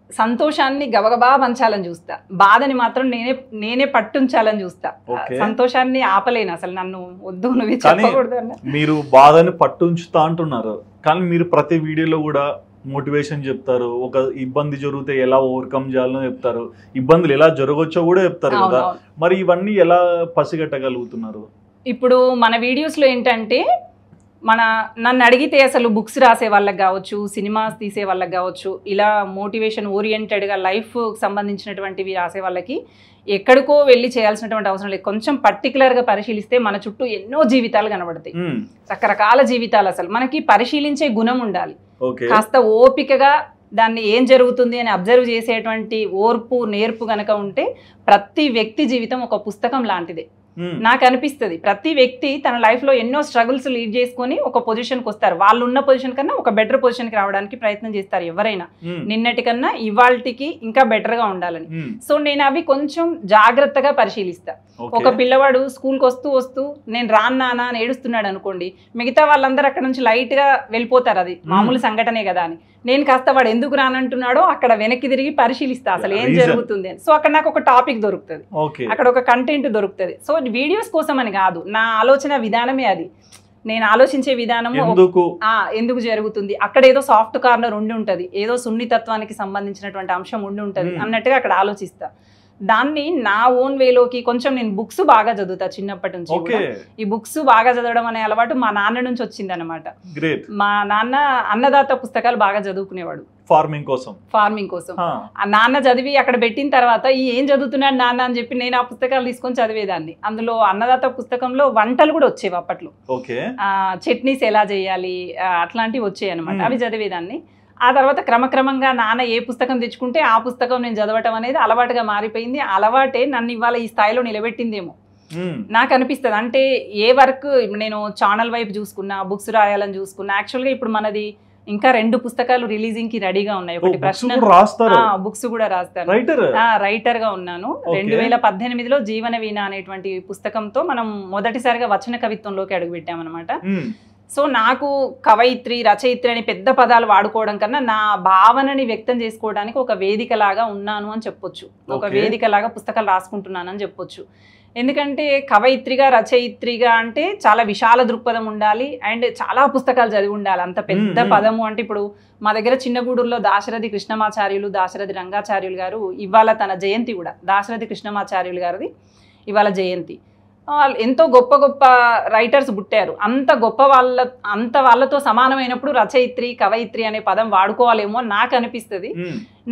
సంతోషాన్ని గబగబా పంచాలని చూస్తా, బాధని మాత్రం నేనే పట్టుంచాలని చూస్తా. సంతోషాన్ని ఆపలేను అసలు, నన్ను వద్దు నువ్వు చెప్పకూడదు అన్న. మీరు బాధని పట్టుంచుతా అంటున్నారు, కానీ మీరు ప్రతి వీడియోలో కూడా మోటివేషన్ చెప్తారు, ఒక ఇబ్బంది జరిగితే ఎలా ఓవర్కమ్ చేయాలో చెప్తారు, ఇబ్బందులు ఎలా జరగవచ్చో కూడా చెప్తారు కదా, మరి ఇవన్నీ ఎలా పసిగట్టగలుగుతున్నారు? ఇప్పుడు మన వీడియోస్లో ఏంటంటే, నన్ను అడిగితే అసలు బుక్స్ రాసే వాళ్ళకి కావచ్చు, సినిమాస్ తీసే వాళ్ళకి కావచ్చు, ఇలా మోటివేషన్ ఓరియంటెడ్గా లైఫ్కి సంబంధించినటువంటివి రాసే వాళ్ళకి ఎక్కడికో వెళ్ళి చేయాల్సినటువంటి అవసరం లేదు. కొంచెం పర్టికులర్గా పరిశీలిస్తే మన చుట్టూ ఎన్నో జీవితాలు కనబడతాయి, రకరకాల జీవితాలు. అసలు మనకి పరిశీలించే గుణం ఉండాలి. కాస్త ఓపికగా దాన్ని ఏం జరుగుతుంది అని అబ్జర్వ్ చేసేటువంటి ఓర్పు నేర్పు గనక ఉంటే ప్రతి వ్యక్తి జీవితం ఒక పుస్తకం లాంటిదే. నాకు అనిపిస్తుంది ప్రతి వ్యక్తి తన లైఫ్ లో ఎన్నో స్ట్రగుల్స్ లీడ్ చేసుకొని ఒక పొజిషన్కి వస్తారు. వాళ్ళు ఉన్న పొజిషన్ కన్నా ఒక బెటర్ పొజిషన్ కి రావడానికి ప్రయత్నం చేస్తారు ఎవరైనా, నిన్నటి కన్నా ఇవాళకి ఇంకా బెటర్ గా ఉండాలని. సో నేను అవి కొంచెం జాగ్రత్తగా పరిశీలిస్తా. ఒక పిల్లవాడు స్కూల్కి వస్తూ వస్తూ నేను రాన్నానా అని ఏడుస్తున్నాడు అనుకోండి, మిగతా వాళ్ళందరూ అక్కడ నుంచి లైట్ గా వెళ్ళిపోతారు, అది మామూలు సంఘటనే కదా అని. నేను కాస్త వాడు ఎందుకు రానంటున్నాడో అక్కడ వెనక్కి తిరిగి పరిశీలిస్తా అసలు ఏం జరుగుతుంది అని. సో అక్కడ నాకు ఒక టాపిక్ దొరుకుతుంది, అక్కడ ఒక కంటెంట్ దొరుకుతుంది. సో వీడియోస్ కోసం అని కాదు, నా ఆలోచన విధానమే అది. నేను ఆలోచించే విధానము ఎందుకు జరుగుతుంది, అక్కడ ఏదో సాఫ్ట్ కార్నర్ ఉండి ఉంటది, ఏదో సున్నితత్వానికి సంబంధించినటువంటి అంశం ఉండి ఉంటది అన్నట్టుగా అక్కడ ఆలోచిస్తా. దాన్ని నా ఓన్ వేలోకి కొంచెం నేను బుక్స్ బాగా చదువుతా చిన్నప్పటి నుంచి. ఈ బుక్స్ బాగా చదవడం అనే అలవాటు మా నాన్న నుంచి వచ్చింది అనమాట. మా నాన్న అన్నదాత పుస్తకాలు బాగా చదువుకునేవాడు ఫార్మింగ్ కోసం. ఆ నాన్న చదివి అక్కడ పెట్టిన తర్వాత ఏం చదువుతున్నాడు నాన్న అని చెప్పి నేను ఆ పుస్తకాలు తీసుకొని చదివేదాన్ని. అందులో అన్నదాత పుస్తకంలో వంటలు కూడా వచ్చేవి అప్పట్లో, చట్నీస్ ఎలా చేయాలి అట్లాంటివి వచ్చాయి అనమాట, అవి చదివేదాన్ని. ఆ తర్వాత క్రమక్రమంగా నాన్న ఏ పుస్తకం తెచ్చుకుంటే ఆ పుస్తకం నేను చదవటం అనేది అలవాటుగా మారిపోయింది. అలవాటే నన్ను ఇవాళ ఈ స్థాయిలో నిలబెట్టిందేమో నాకు అనిపిస్తుంది. అంటే ఏ వర్క్ నేను ఛానల్ వైపు చూసుకున్నా, బుక్స్ రాయాలని చూసుకున్నా, యాక్చువల్గా ఇప్పుడు మనది ఇంకా 2 పుస్తకాలు రిలీజింగ్ కి రెడీగా ఉన్నాయి. ఒకటి ప్రశ్న బుక్స్ కూడా రాస్తాను, రైటర్ గా ఉన్నాను. 2018లో జీవన వీణ అనేటువంటి పుస్తకంతో మనం మొదటిసారిగా వచన కవిత్వంలోకి అడుగుపెట్టామన్నమాట. సో నాకు కవయిత్రి రచయిత్రి అని పెద్ద పదాలు వాడుకోవడం కన్నా నా భావనని వ్యక్తం చేసుకోవడానికి ఒక వేదికలాగా ఉన్నాను అని చెప్పొచ్చు, ఒక వేదికలాగా పుస్తకాలు రాసుకుంటున్నాను అని చెప్పొచ్చు. ఎందుకంటే కవయిత్రిగా రచయిత్రిగా అంటే చాలా విశాల దృక్పథం ఉండాలి అండ్ చాలా పుస్తకాలు చదివి ఉండాలి. అంత పెద్ద పదము అంటే ఇప్పుడు మా దగ్గర చిన్నగూడూరులో దాశరథి కృష్ణమాచార్యులు, దాశరథి రంగాచార్యులు గారు ఇవాళ తన జయంతి కూడా, దాశరథి కృష్ణమాచార్యులు గారిది ఇవాళ జయంతి. ఎంతో గొప్ప గొప్ప రైటర్స్ పుట్టారు. అంత వాళ్ళతో సమానమైనప్పుడు రచయిత్రి కవయిత్రి అనే పదం వాడుకోవాలేమో నాకు అనిపిస్తుంది.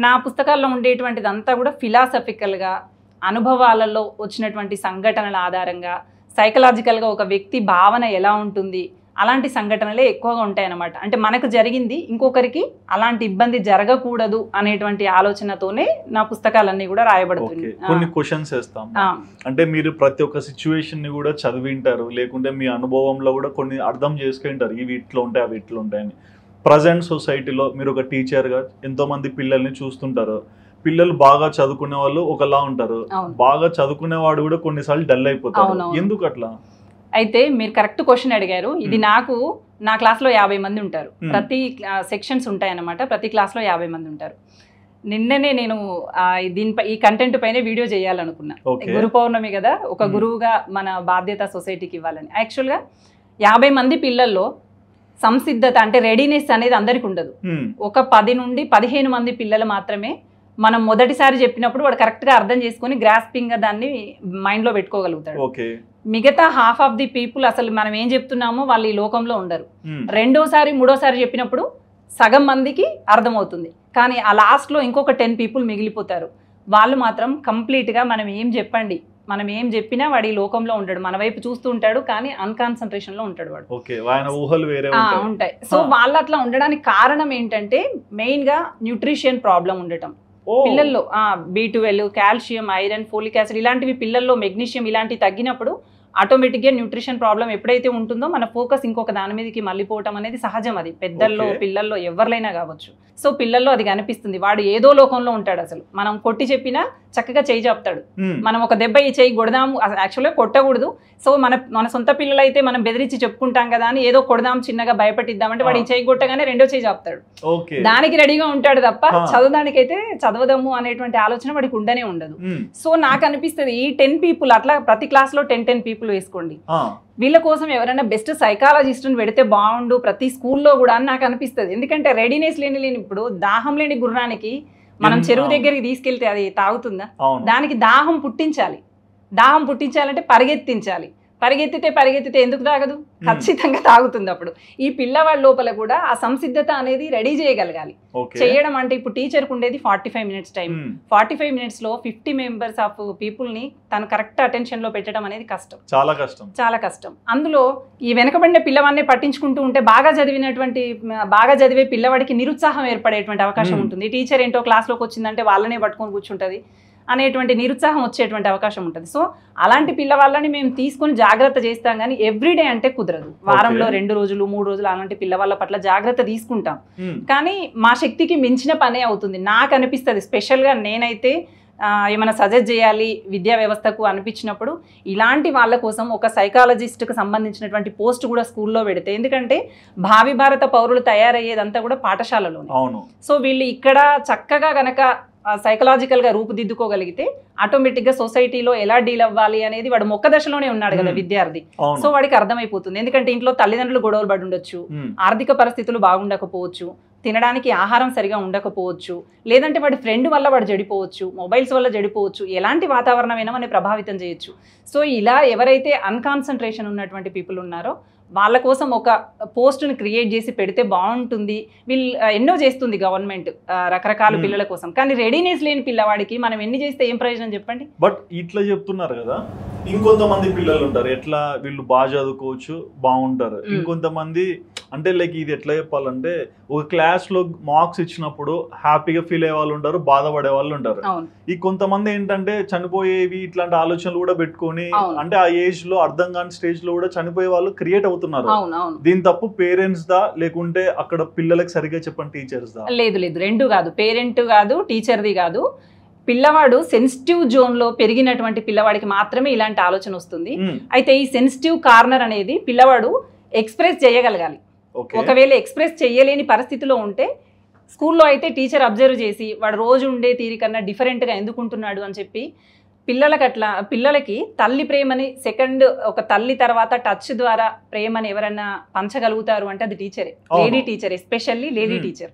నా పుస్తకాల్లో ఉండేటువంటిది అంతా కూడా ఫిలాసఫికల్గా అనుభవాలలో వచ్చినటువంటి సంఘటనల ఆధారంగా సైకలాజికల్గా ఒక వ్యక్తి భావన ఎలా ఉంటుంది అలాంటి సంఘటనలే ఎక్కువగా ఉంటాయి అన్నమాట. అంటే మనకు జరిగింది ఇంకొకరికి అలాంటి ఇబ్బంది జరగకూడదు అనేటువంటి ఆలోచనతోనే నా పుస్తకాలన్నీ కూడా రాయబడుతుంది. కొన్ని క్వశ్చన్స్ వేస్తాం, అంటే మీరు ప్రతి ఒక్క సిచ్యువేషన్ ని కూడా చదివింటారు, లేకుంటే మీ అనుభవంలో కూడా కొన్ని అర్థం చేసుకుంటారు, ఇవి ఇట్లా ఉంటాయి అవి ఇట్లా ఉంటాయని. ప్రజెంట్ సొసైటీలో మీరు ఒక టీచర్గా ఎంతో మంది పిల్లల్ని చూస్తుంటారు. పిల్లలు బాగా చదువుకునే వాళ్ళు ఒకలా ఉంటారు, బాగా చదువుకునేవాడు కూడా కొన్నిసార్లు డల్ అయిపోతారు. ఎందుకు అట్లా? అయితే మీరు కరెక్ట్ క్వశ్చన్ అడిగారు. ఇది నాకు నా క్లాస్లో 50 మంది ఉంటారు, ప్రతి సెక్షన్స్ ఉంటాయన్నమాట, ప్రతి క్లాస్లో 50 మంది ఉంటారు. నిన్ననే నేను ఈ కంటెంట్ పైన వీడియో చేయాలనుకున్నా. గురు పౌర్ణమి కదా, ఒక గురువుగా మన బాధ్యత సొసైటీకి ఇవ్వాలని. యాక్చువల్గా 50 మంది పిల్లల్లో సంసిద్ధత అంటే రెడీనెస్ అనేది అందరికి ఉండదు. ఒక 10 నుండి 15 మంది పిల్లలు మాత్రమే మనం మొదటిసారి చెప్పినప్పుడు వాడు కరెక్ట్గా అర్థం చేసుకుని గ్రాస్పింగ్గా దాన్ని మైండ్లో పెట్టుకోగలుగుతాడు. మిగతా హాఫ్ ఆఫ్ ది పీపుల్ అసలు మనం ఏం చెప్తున్నామో వాళ్ళు ఈ లోకంలో ఉండరు. రెండోసారి మూడోసారి చెప్పినప్పుడు సగం మందికి అర్థమవుతుంది, కానీ ఆ లాస్ట్లో ఇంకొక 10 పీపుల్ మిగిలిపోతారు. వాళ్ళు మాత్రం కంప్లీట్గా మనం ఏం చెప్పినా వాడు ఈ లోకంలో ఉంటాడు, మన వైపు చూస్తూ ఉంటాడు, కానీ అన్కాన్సన్ట్రేషన్లో ఉంటాడు వాడు, ఉంటాయి. సో వాళ్ళు అట్లా ఉండడానికి కారణం ఏంటంటే మెయిన్గా న్యూట్రిషన్ ప్రాబ్లం ఉండటం పిల్లల్లో. B12, calcium, iron, folic acid ఇలాంటివి పిల్లల్లో, మెగ్నీషియం ఇలాంటివి తగ్గినప్పుడు ఆటోమేటిక్గా న్యూట్రిషన్ ప్రాబ్లం ఎప్పుడైతే ఉంటుందో మన ఫోకస్ ఇంకొక దాని మీదకి మళ్ళీపోవటం అనేది సహజం. అది పెద్దల్లో పిల్లల్లో ఎవరిలైనా కావచ్చు. సో పిల్లల్లో అది కనిపిస్తుంది, వాడు ఏదో లోకంలో ఉంటాడు. అసలు మనం కొట్టి చెప్పినా చక్కగా చేయి చెప్తాడు. మనం ఒక దెబ్బ ఈ చేయి కొడదాము, యాక్చువల్గా కొట్టకూడదు. సో మన సొంత పిల్లలు అయితే మనం బెదిరించి చెప్పుకుంటాం కదా అని ఏదో కొడదాం చిన్నగా భయపెట్టిద్దామంటే వాడు ఈ చేయి కొట్టగానే రెండో చేయి చెప్తాడు, దానికి రెడీగా ఉంటాడు తప్ప చదవడానికైతే చదవదాము అనేటువంటి ఆలోచన వాడికి ఉండనే ఉండదు. సో నాకు అనిపిస్తుంది ఈ 10 పీపుల్ అట్లా ప్రతి క్లాస్లో 10 పీపుల్ వేసుకోండి, వీళ్ళ కోసం ఎవరైనా బెస్ట్ సైకాలజిస్ట్ని పెడితే బాగుండు ప్రతి స్కూల్లో కూడా అని నాకు అనిపిస్తుంది. ఎందుకంటే రెడీనెస్ లేని ఇప్పుడు దాహం లేని గుర్రానికి మనం చెరువు దగ్గరికి తీసుకెళ్తే అది తాగుతుందా? దానికి దాహం పుట్టించాలి. దాహం పుట్టించాలంటే పరిగెత్తించాలి. పరిగెత్తితే ఎందుకు తాగదు? ఖచ్చితంగా తాగుతుంది. అప్పుడు ఈ పిల్లవాళ్ళ లోపల కూడా ఆ సంసిద్ధత అనేది రెడీ చేయగలగాలి. చేయడం అంటే ఇప్పుడు టీచర్కి ఉండేది 45 minutes టైం. 45 minutes లో 50 members ఆఫ్ పీపుల్ ని తను కరెక్ట్ అటెన్షన్ లో పెట్టడం అనేది కష్టం, చాలా కష్టం. అందులో ఈ వెనకబడిన పిల్లవాడిని పట్టించుకుంటూ ఉంటే బాగా చదివే పిల్లవాడికి నిరుత్సాహం ఏర్పడేటువంటి అవకాశం ఉంటుంది. టీచర్ ఏంటో క్లాస్లోకి వచ్చిందంటే వాళ్ళనే పట్టుకొని కూర్చుంటది అనేటువంటి నిరుత్సాహం వచ్చేటువంటి అవకాశం ఉంటుంది. సో అలాంటి పిల్లవాళ్ళని మేము తీసుకొని జాగ్రత్త చేస్తాం, కానీ ఎవ్రీడే అంటే కుదరదు. వారంలో 2 రోజులు 3 రోజులు అలాంటి పిల్లవాళ్ళ పట్ల జాగ్రత్త తీసుకుంటాం. కానీ మా శక్తికి మించిన పనే అవుతుంది నాకు అనిపిస్తుంది. స్పెషల్గా నేనైతే ఏమైనా సజెస్ట్ చేయాలి విద్యా వ్యవస్థకు అనిపించినప్పుడు ఇలాంటి వాళ్ళ కోసం ఒక సైకాలజిస్ట్కి సంబంధించినటువంటి పోస్ట్ కూడా స్కూల్లో పెడితే, ఎందుకంటే భావి భారత పౌరులు తయారయ్యేదంతా కూడా పాఠశాలలోనే. సో వీళ్ళు ఇక్కడ చక్కగా గనక సైకలాజికల్గా రూపుదిద్దుకోగలిగితే ఆటోమేటిక్గా సొసైటీలో ఎలా డీల్ అవ్వాలి అనేది వాడు మొక్క దశలోనే ఉన్నాడు కదా విద్యార్థి. సో వాడికి అర్థమైపోతుంది. ఎందుకంటే ఇంట్లో తల్లిదండ్రులు గొడవలు పడి ఉండొచ్చు, ఆర్థిక పరిస్థితులు బాగుండకపోవచ్చు, తినడానికి ఆహారం సరిగా ఉండకపోవచ్చు, లేదంటే వాడి ఫ్రెండ్ వల్ల వాడు చెడిపోవచ్చు, మొబైల్స్ వల్ల చెడిపోవచ్చు, ఎలాంటి వాతావరణమైనా మనం ప్రభావితం చేయొచ్చు. సో ఇలా ఎవరైతే అన్కాన్సన్ట్రేషన్ ఉన్నటువంటి పీపుల్ ఉన్నారో వాళ్ళ కోసం ఒక పోస్ట్ని క్రియేట్ చేసి పెడితే బాగుంటుంది. వీళ్ళు ఎన్నో చేస్తుంది గవర్నమెంట్ రకరకాల పిల్లల కోసం, కానీ రెడీనెస్ లేని పిల్లవాడికి మనం ఎన్ని చేస్తే ఏం ప్రయోజనం చెప్పండి. బట్ ఇట్లా చెప్తున్నారు కదా, ఇంకొంతమంది పిల్లలు ఉంటారు ఎట్లా వీళ్ళు బాగా చదువుకోవచ్చు బాగుంటారు, ఇంకొంతమంది అంటే లైక్ ఇది ఎట్లా చెప్పాలంటే ఒక క్లాస్ లో మార్క్స్ ఇచ్చినప్పుడు హ్యాపీగా ఫీల్ అయ్యే వాళ్ళు ఉంటారు, బాధపడే వాళ్ళు ఉంటారు. ఈ కొంతమంది ఏంటంటే చనిపోయేవి ఇట్లాంటి ఆలోచనలు కూడా పెట్టుకొని అంటే ఆ ఏజ్ లో అర్థం కాని స్టేజ్ లో కూడా చనిపోయే వాళ్ళు క్రియేట్ అవుతున్నారు. దీని తప్పు పేరెంట్స్ దా లేకుంటే అక్కడ పిల్లలకు సరిగ్గా చెప్పండి టీచర్స్ దా? లేదు రెండు కాదు, పేరెంట్ కాదు, టీచర్ది కాదు. పిల్లవాడు సెన్సిటివ్ జోన్ లో పెరిగినటువంటి పిల్లవాడికి మాత్రమే ఇలాంటి ఆలోచన వస్తుంది. అయితే ఈ సెన్సిటివ్ కార్నర్ అనేది పిల్లవాడు ఎక్స్ప్రెస్ చేయగలగాలి. ఒకవేళ ఎక్స్ప్రెస్ చేయలేని పరిస్థితిలో ఉంటే స్కూల్లో అయితే టీచర్ అబ్జర్వ్ చేసి వాడు రోజు ఉండే తీరికన్నా డిఫరెంట్గా ఎందుకుంటున్నాడు అని చెప్పి పిల్లలకి తల్లి ప్రేమని ఒక తల్లి తర్వాత టచ్ ద్వారా ప్రేమని ఎవరైనా పంచగలుగుతారు అంటే అది టీచరే, lady teacher, especially lady teacher.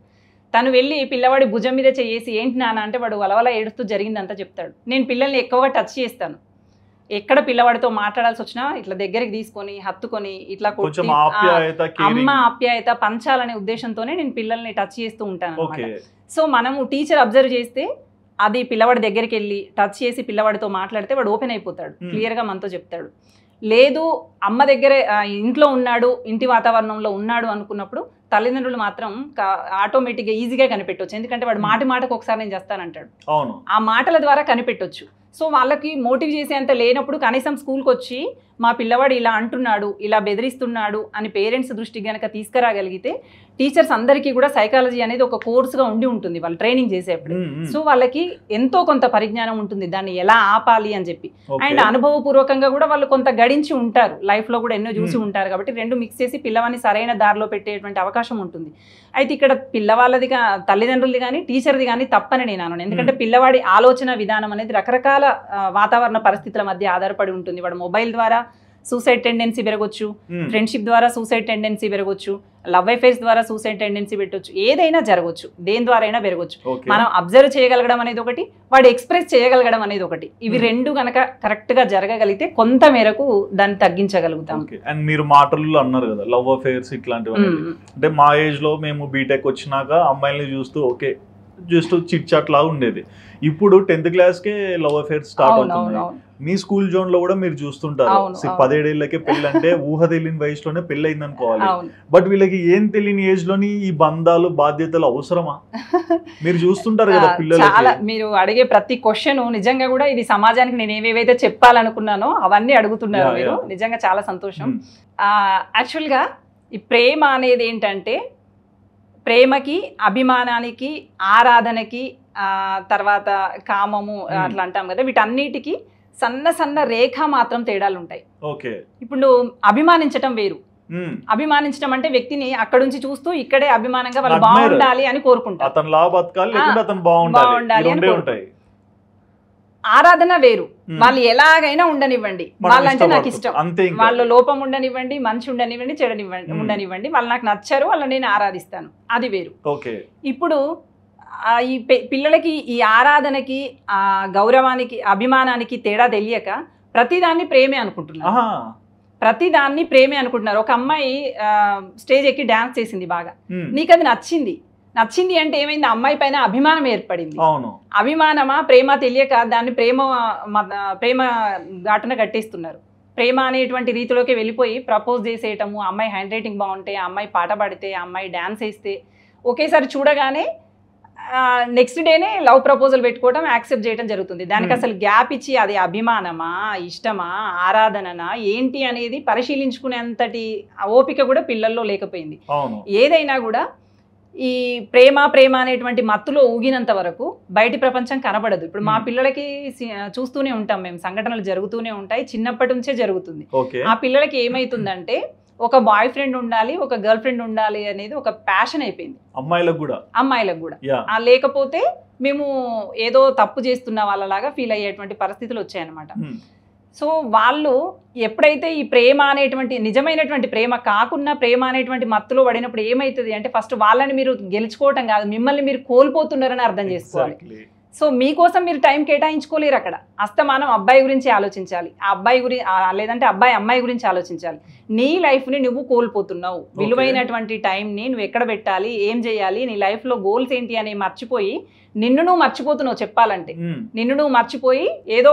తను వెళ్ళి పిల్లవాడి భుజం మీద చేసి ఏంటి నాన్న అంటే వాడు వలవల ఏడుస్తూ జరిగిందంతా చెప్తాడు. నేను పిల్లల్ని ఎక్కువగా టచ్ చేస్తాను. ఎక్కడ పిల్లవాడితో మాట్లాడాల్సి వచ్చినా ఇట్లా దగ్గరికి తీసుకొని హత్తుకొని ఇట్లా అమ్మ ఆప్యాయత పంచాలనే ఉద్దేశంతోనే నేను పిల్లల్ని టచ్ చేస్తూ ఉంటాను అన్నమాట. సో మనము టీచర్ అబ్జర్వ్ చేస్తే అది పిల్లవాడి దగ్గరికి వెళ్ళి టచ్ చేసి పిల్లవాడితో మాట్లాడితే వాడు ఓపెన్ అయిపోతాడు, క్లియర్గా మనతో చెప్తాడు. లేదు అమ్మ దగ్గరే ఇంట్లో ఉన్నాడు, ఇంటి వాతావరణంలో ఉన్నాడు అనుకున్నప్పుడు తల్లిదండ్రులు మాత్రం ఆటోమేటిక్గా ఈజీగా కనిపెట్టవచ్చు. ఎందుకంటే వాడు మాటకు ఒకసారి నేను చేస్తానంటాడు, ఆ మాటల ద్వారా కనిపెట్టవచ్చు. సో వాళ్ళకి మోటివ్ చేసేంత లేనప్పుడు కనీసం స్కూల్కి వచ్చి మా పిల్లవాడు ఇలా అంటున్నాడు, ఇలా బెదిరిస్తున్నాడు అని పేరెంట్స్ దృష్టికి కనుక తీసుకురాగలిగితే టీచర్స్ అందరికీ కూడా సైకాలజీ అనేది ఒక కోర్సుగా ఉండి ఉంటుంది వాళ్ళు ట్రైనింగ్ చేసేప్పుడు. సో వాళ్ళకి ఎంతో కొంత పరిజ్ఞానం ఉంటుంది దాన్ని ఎలా ఆపాలి అని చెప్పి. అండ్ అనుభవపూర్వకంగా కూడా వాళ్ళు కొంత గడించి ఉంటారు, లైఫ్లో కూడా ఎన్నో చూసి ఉంటారు. కాబట్టి రెండు మిక్స్ చేసి పిల్లవాడిని సరైన దారిలో పెట్టేటువంటి అవకాశం ఉంటుంది. అయితే ఇక్కడ పిల్లవాళ్ళది తల్లిదండ్రులది కానీ టీచర్ది కానీ తప్పని నేను అనను. ఎందుకంటే పిల్లవాడి ఆలోచన విధానం అనేది రకరకాల వాతావరణ పరిస్థితుల మధ్య ఆధారపడి ఉంటుంది. వాడు మొబైల్ ద్వారా సూసైడ్ టెండెన్సీ పెరగొచ్చు, ఫ్రెండ్షిప్ ద్వారా సూసైడ్ టెండెన్సీ పెరగొచ్చు, లవ్ అఫైర్స్ ద్వారా సూసైడ్ టెండెన్సీ పెట్టొచ్చు, ఏదైనా జరగవచ్చు, దేని ద్వారా అయినా పెరగొచ్చు. మనం అబ్జర్వ్ చేయగలగడం అనేది ఒకటి, వాడు ఎక్స్ప్రెస్ చేయగలగడం అనేది ఒకటి. ఇవి రెండు కనుక కరెక్ట్ గా జరగగలిగితే కొంత మేరకు దాన్ని తగ్గించగలుగుతాం. అండ్ మీరు మాటల్లో అన్నారు కదా లవ్ అఫైర్స్ ఇట్లాంటివి, అంటే మా ఏజ్ లో మేము బీటెక్ వచ్చినాక అమ్మాయిల్ని చూస్తూ ఓకే జస్ట్ చిట్ చాట్ లాగా ఉండేది. ఇప్పుడు 10th క్లాస్కే లవ్ అఫైర్స్ స్టార్ట్ అవుతుంది. మీ స్కూల్ జోన్ లో కూడా మీరు చూస్తుంటారు 17 ఏళ్ళకే పెళ్లి అంటే ఊహ తెలియని వయసులోనే పెళ్లి అయింది అనుకోవాలి. బట్ వీళ్ళకి ఏం తెలియని ఏజ్ లోని ఈ బంధాలు బాధ్యతలు అవసరమా? మీరు చూస్తుంటారు కదా పిల్లలు. చాలా మీరు అడిగే ప్రతి క్వశ్చన్ నిజంగా కూడా ఇది సమాజానికి నేను ఏవేవైతే చెప్పాలనుకున్నానో అవన్నీ అడుగుతున్నారు మీరు. నిజంగా చాలా సంతోషం. యాక్చువల్ గా ఈ ప్రేమ అనేది ఏంటంటే ప్రేమకి, అభిమానానికి, ఆరాధనకి, తర్వాత కామము అట్లా అంటాం కదా, వీటన్నిటికీ సన్న రేఖ మాత్రం తేడాలు ఉంటాయి. ఇప్పుడు అభిమానించటం వేరు. అభిమానించడం అంటే వ్యక్తిని అక్కడ నుంచి చూస్తూ ఇక్కడే అభిమానంగా వాళ్ళు బాగుండాలి అని కోరుకుంటారు. ఆరాధన వేరు. వాళ్ళు ఎలాగైనా ఉండనివ్వండి, వాళ్ళంటే నాకు ఇష్టం, వాళ్ళ లోపం ఉండనివ్వండి, మంచి ఉండనివ్వండి, చెడనివ్వండి ఉండనివ్వండి, వాళ్ళు నాకు నచ్చారు, వాళ్ళని నేను ఆరాధిస్తాను, అది వేరు. ఇప్పుడు ఈ పిల్లలకి ఈ ఆరాధనకి, గౌరవానికి, అభిమానానికి తేడా తెలియక ప్రతిదాన్ని ప్రేమే అనుకుంటున్నారు. ప్రతి దాన్ని ప్రేమే అనుకుంటున్నారు. ఒక అమ్మాయి స్టేజ్ ఎక్కి డాన్స్ చేసింది బాగా, నీకు అది నచ్చింది అంటే ఏమైంది, అమ్మాయి పైన అభిమానం ఏర్పడింది. అభిమానమా ప్రేమ తెలియక దాన్ని ప్రేమ ఘాటున కట్టేస్తున్నారు. ప్రేమ అనేటువంటి రీతిలోకి వెళ్ళిపోయి ప్రపోజ్ చేసేయటము, అమ్మాయి హ్యాండ్ రైటింగ్ బాగుంటే, అమ్మాయి పాట పాడితే, అమ్మాయి డాన్స్ వేస్తే ఒకేసారి చూడగానే నెక్స్ట్ డేనే లవ్ ప్రపోజల్ పెట్టుకోవడం, యాక్సెప్ట్ చేయడం జరుగుతుంది. దానికి అసలు గ్యాప్ ఇచ్చి అది అభిమానమా, ఇష్టమా, ఆరాధననా ఏంటి అనేది పరిశీలించుకునేంతటి ఓపిక కూడా పిల్లల్లో లేకపోయింది. ఏదైనా కూడా ఈ ప్రేమ అనేటువంటి మత్తులో ఊగినంత వరకు బయటి ప్రపంచం కనబడదు. ఇప్పుడు మా పిల్లలకి చూస్తూనే ఉంటాం మేము, సంఘటనలు జరుగుతూనే ఉంటాయి, చిన్నప్పటి నుంచే జరుగుతుంది. ఆ పిల్లలకి ఏమైతుందంటే ఒక బాయ్ ఫ్రెండ్ ఉండాలి, ఒక గర్ల్ ఫ్రెండ్ ఉండాలి అనేది ఒక ప్యాషన్ అయిపోయింది అమ్మాయిలకు కూడా. లేకపోతే మేము ఏదో తప్పు చేస్తున్న వాళ్ళలాగా ఫీల్ అయ్యేటువంటి పరిస్థితులు వచ్చాయన్నమాట. సో వాళ్ళు ఎప్పుడైతే ఈ ప్రేమ అనేటువంటి నిజమైనటువంటి ప్రేమ కాకుండా ప్రేమ అనేటువంటి మత్తులో పడినప్పుడు ఏమవుతుంది అంటే, ఫస్ట్ వాళ్ళని మీరు గెలుచుకోవటం కాదు, మిమ్మల్ని మీరు కోల్పోతున్నారని అర్థం చేసుకోవాలి. సో మీకోసం మీరు టైం కేటాయించుకోలేరు. అక్కడ అస్తమానం అబ్బాయి గురించి ఆలోచించాలి, ఆ అబ్బాయి లేదంటే అమ్మాయి గురించి ఆలోచించాలి. నీ లైఫ్ని నువ్వు కోల్పోతున్నావు. విలువైనటువంటి టైంని నువ్వు ఎక్కడ పెట్టాలి, ఏం చేయాలి, నీ లైఫ్లో గోల్స్ ఏంటి అని మర్చిపోయి నిన్ను నువ్వు మర్చిపోతున్నావు. చెప్పాలంటే నిన్ను నువ్వు మర్చిపోయి ఏదో